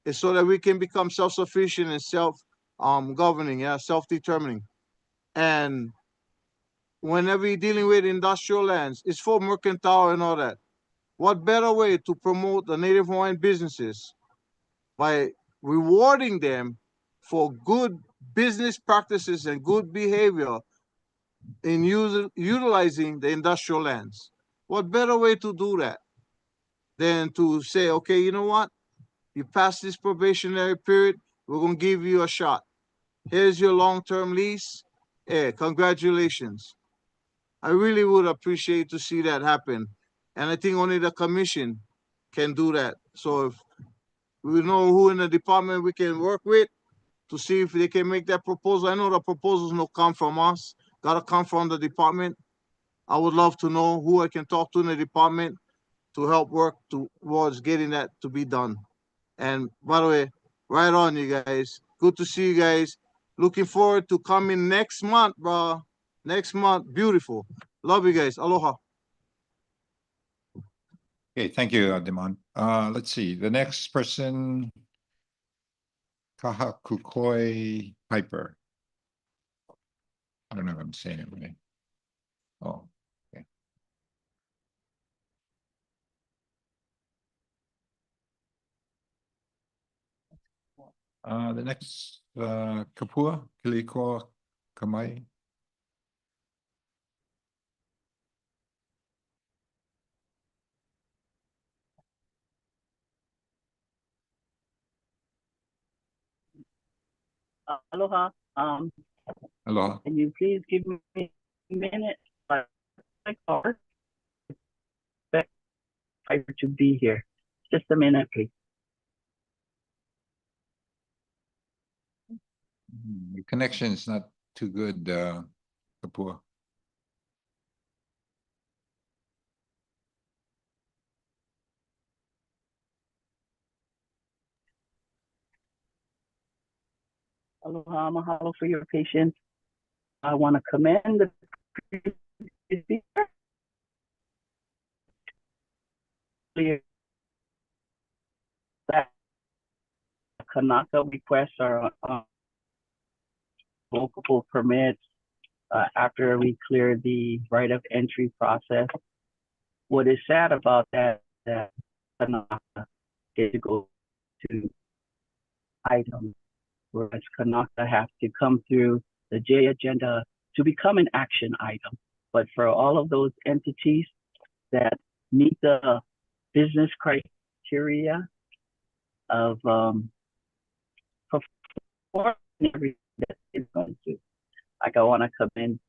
is so that we can become self-sufficient and self-governing, self-determining. And whenever you're dealing with industrial lands, it's for mercantile and all that. What better way to promote the Native Hawaiian businesses by rewarding them for good business practices and good behavior in utilizing the industrial lands? What better way to do that than to say, okay, you know what? You passed this probationary period, we're gonna give you a shot. Here's your long-term lease. Hey, congratulations. I really would appreciate to see that happen. And I think only the commission can do that. So if we know who in the department we can work with to see if they can make that proposal. I know the proposals no come from us, gotta come from the department. I would love to know who I can talk to in the department to help work towards getting that to be done. And by the way, right on, you guys. Good to see you guys. Looking forward to coming next month, bro. Next month, beautiful. Love you guys. Aloha. Okay, thank you, Demon. Let's see, the next person, Kahakukoi Piper. I don't know if I'm saying it right. Oh, okay. The next, Kapua, Kiliko Kamai. Aloha. Aloha. Can you please give me a minute? My car. To be here. Just a minute, please. The connection is not too good, Kapua. Aloha, mahalo for your patience. I want to commend the speaker. That Kanaka requests are multiple permits after we clear the right of entry process. What is sad about that Kanaka is to go to items, whereas Kanaka have to come through the J agenda to become an action item. But for all of those entities that meet the business criteria of performing everything that is going to, like I want to commend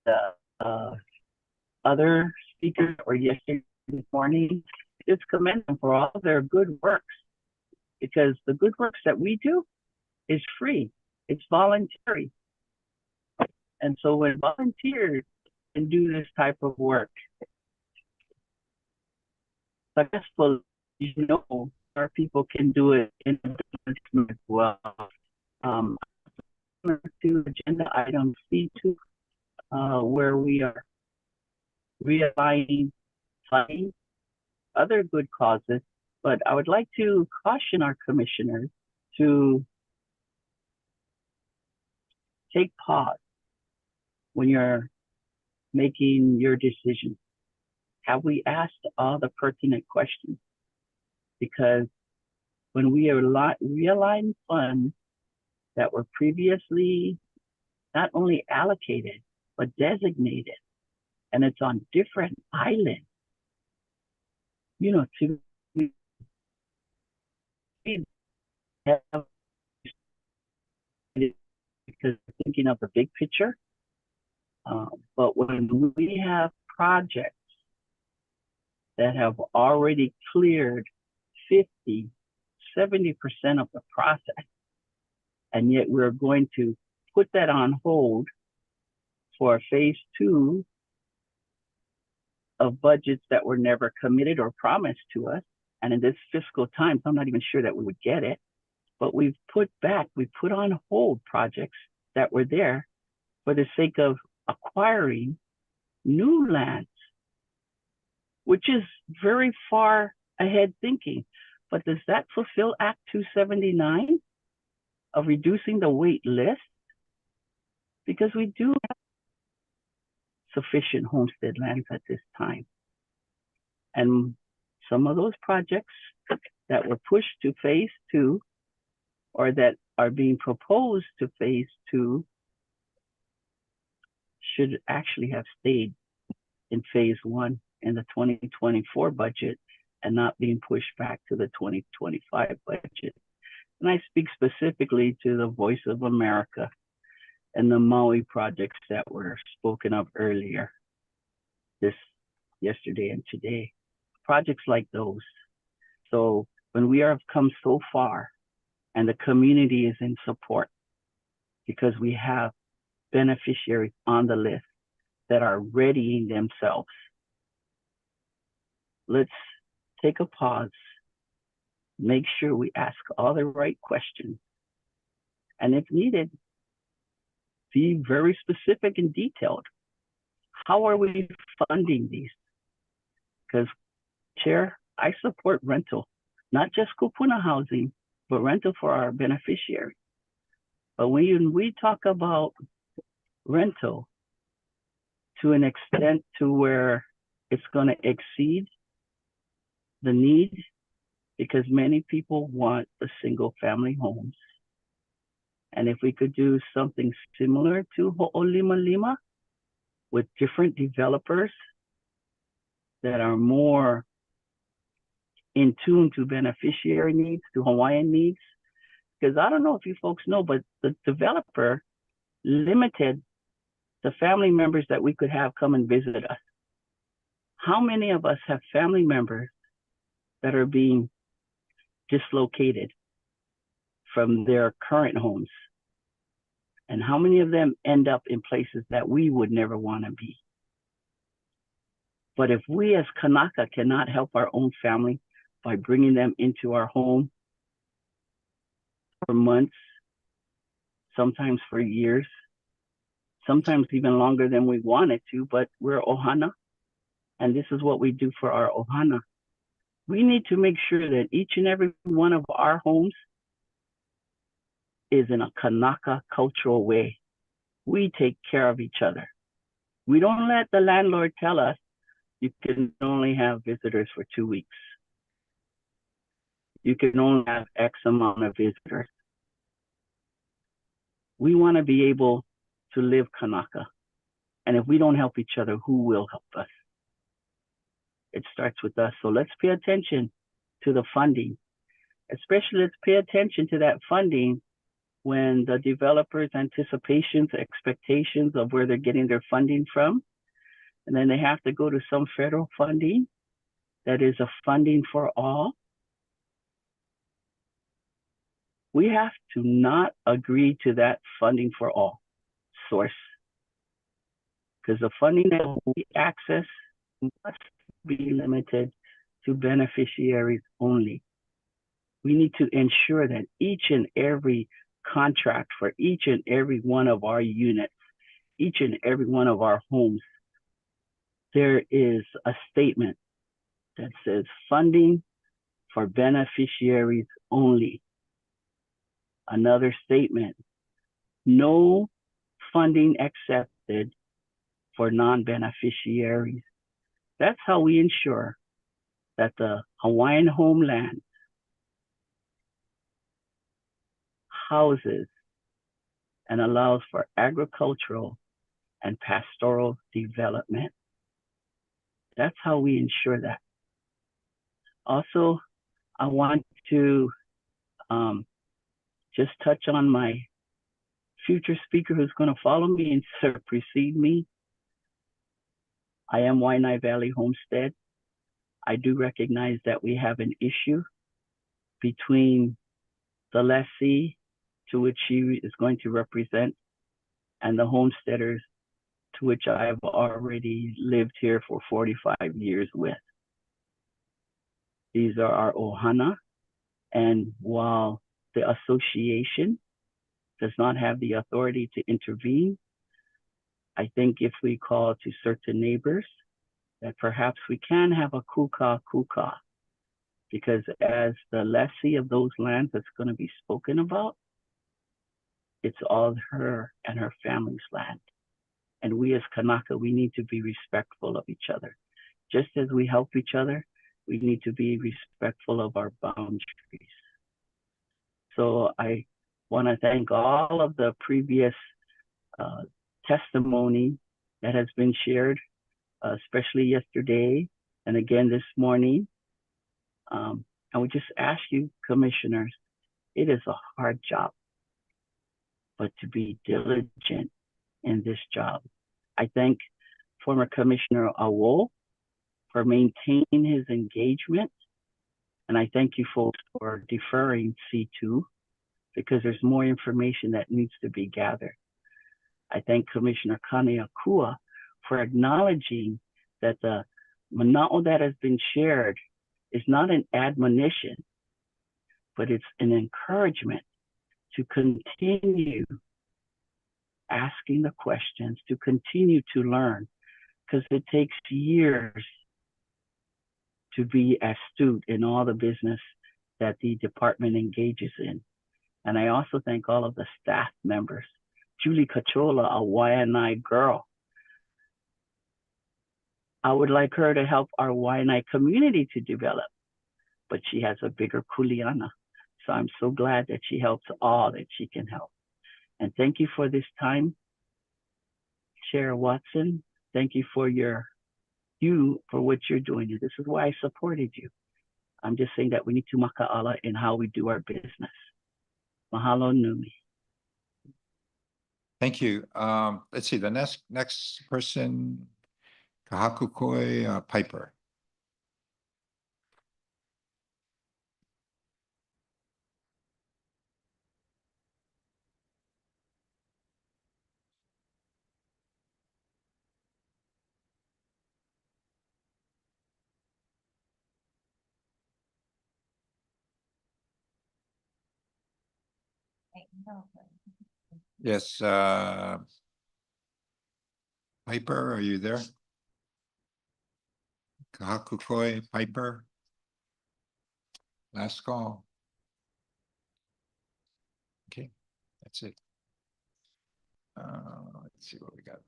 the other speakers or yesterday morning, just commend them for all their good works, because the good works that we do is free, it's voluntary. And so when volunteers can do this type of work successfully, you know, our people can do it in as well. To agenda item C2, where we are realigning funding, other good causes, but I would like to caution our commissioners to take pause when you're making your decision. Have we asked all the pertinent questions? Because when we realign funds that were previously not only allocated, but designated, and it's on different islands, you know, to because thinking of the big picture. But when we have projects that have already cleared 50, 70% of the process, and yet we're going to put that on hold for phase 2 of budgets that were never committed or promised to us. And in this fiscal time, I'm not even sure that we would get it. but we put on hold projects that were there for the sake of acquiring new lands, which is very far ahead thinking. But does that fulfill Act 279 of reducing the wait list? Because we do have sufficient homestead lands at this time. And some of those projects that were pushed to phase 2 or that are being proposed to phase 2 should actually have stayed in phase 1 in the 2024 budget and not being pushed back to the 2025 budget. And I speak specifically to the Voice of America and the Maui projects that were spoken of earlier, yesterday and today. Projects like those. So when we have come so far and the community is in support because we have beneficiaries on the list that are readying themselves, let's take a pause, make sure we ask all the right questions, and if needed, be very specific and detailed. How are we funding these? Because, Chair, I support rental, not just kupuna housing, but rental for our beneficiaries. But when we talk about rental to an extent to where it's going to exceed the need, because many people want the single family homes. And if we could do something similar to Ho'olimalima with different developers that are more in tune to beneficiary needs, to Hawaiian needs, because I don't know if you folks know, but the developer limited the family members that we could have come and visit us. How many of us have family members that are being dislocated from their current homes? And how many of them end up in places that we would never want to be? But if we as Kanaka cannot help our own family by bringing them into our home for months, sometimes for years, sometimes even longer than we wanted to, but we're ohana, and this is what we do for our ohana. We need to make sure that each and every one of our homes is in a Kanaka cultural way. We take care of each other. We don't let the landlord tell us you can only have visitors for 2 weeks. You can only have X amount of visitors. We want to be able to live Kanaka. And if we don't help each other, who will help us? It starts with us. So let's pay attention to the funding. Especially let's pay attention to that funding when the developers' anticipations, expectations of where they're getting their funding from, and then they have to go to some federal funding that is a funding for all. We have to not agree to that funding for all source, because the funding that we access must be limited to beneficiaries only. We need to ensure that each and every contract for each and every one of our units, each and every one of our homes, there is a statement that says funding for beneficiaries only. Another statement, no funding accepted for non-beneficiaries. That's how we ensure that the Hawaiian homeland houses and allows for agricultural and pastoral development. That's how we ensure that. Also, I want to just touch on my future speaker who's going to follow me and sort of precede me. I am Waianae Valley Homestead. I do recognize that we have an issue between the lessee, to which she is going to represent, and the homesteaders, to which I have already lived here for 45 years with. These are our ohana, and while the association does not have the authority to intervene. I think if we call to certain neighbors, that perhaps we can have a kuka, because as the lessee of those lands that's going to be spoken about, it's all her and her family's land. And we as Kanaka, we need to be respectful of each other. Just as we help each other, we need to be respectful of our boundaries. So I want to thank all of the previous testimony that has been shared, especially yesterday and again this morning. I would just ask you, commissioners, it is a hard job, but to be diligent in this job. I thank former Commissioner Awo for maintaining his engagement. And I thank you folks for deferring C2 because there's more information that needs to be gathered. I thank Commissioner Kaneakua for acknowledging that the mana'o that has been shared is not an admonition, but it's an encouragement to continue asking the questions, to continue to learn, because it takes years to be astute in all the business that the department engages in. And I also thank all of the staff members. Julie Kachola, a Waianae girl. I would like her to help our Waianae community to develop, but she has a bigger kuleana. So I'm so glad that she helps all that she can help. And thank you for this time, Chair Watson. Thank you for for what you're doing. This is why I supported you. I'm just saying that we need to maka'ala in how we do our business. Mahalo nui. Thank you. Let's see, the next person, Kahakukoi Piper. Yes, Piper, are you there? Kahakukoi Piper. Last call. Okay, that's it. Let's see what we got.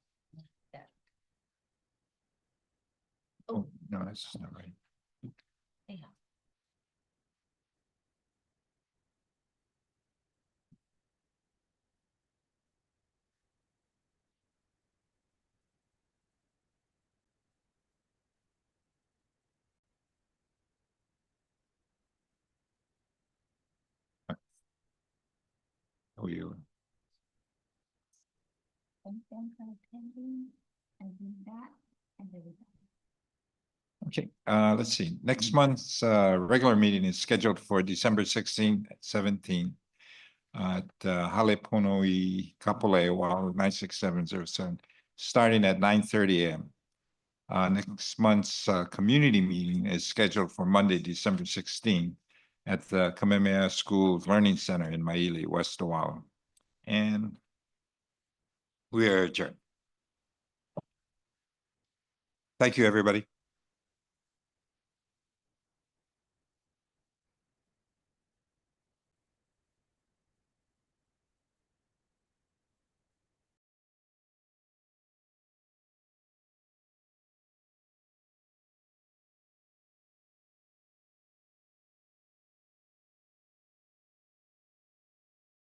Oh, no, that's not right. Yeah. Oh, you. Okay, let's see. Next month's regular meeting is scheduled for December 16th at 17 at Haleponoi Kapolei, 96707, starting at 9:30 a.m. Next month's community meeting is scheduled for Monday, December 16th at the Kamehameha School Learning Center in Maili, West Oahu. And we are adjourned. Thank you, everybody.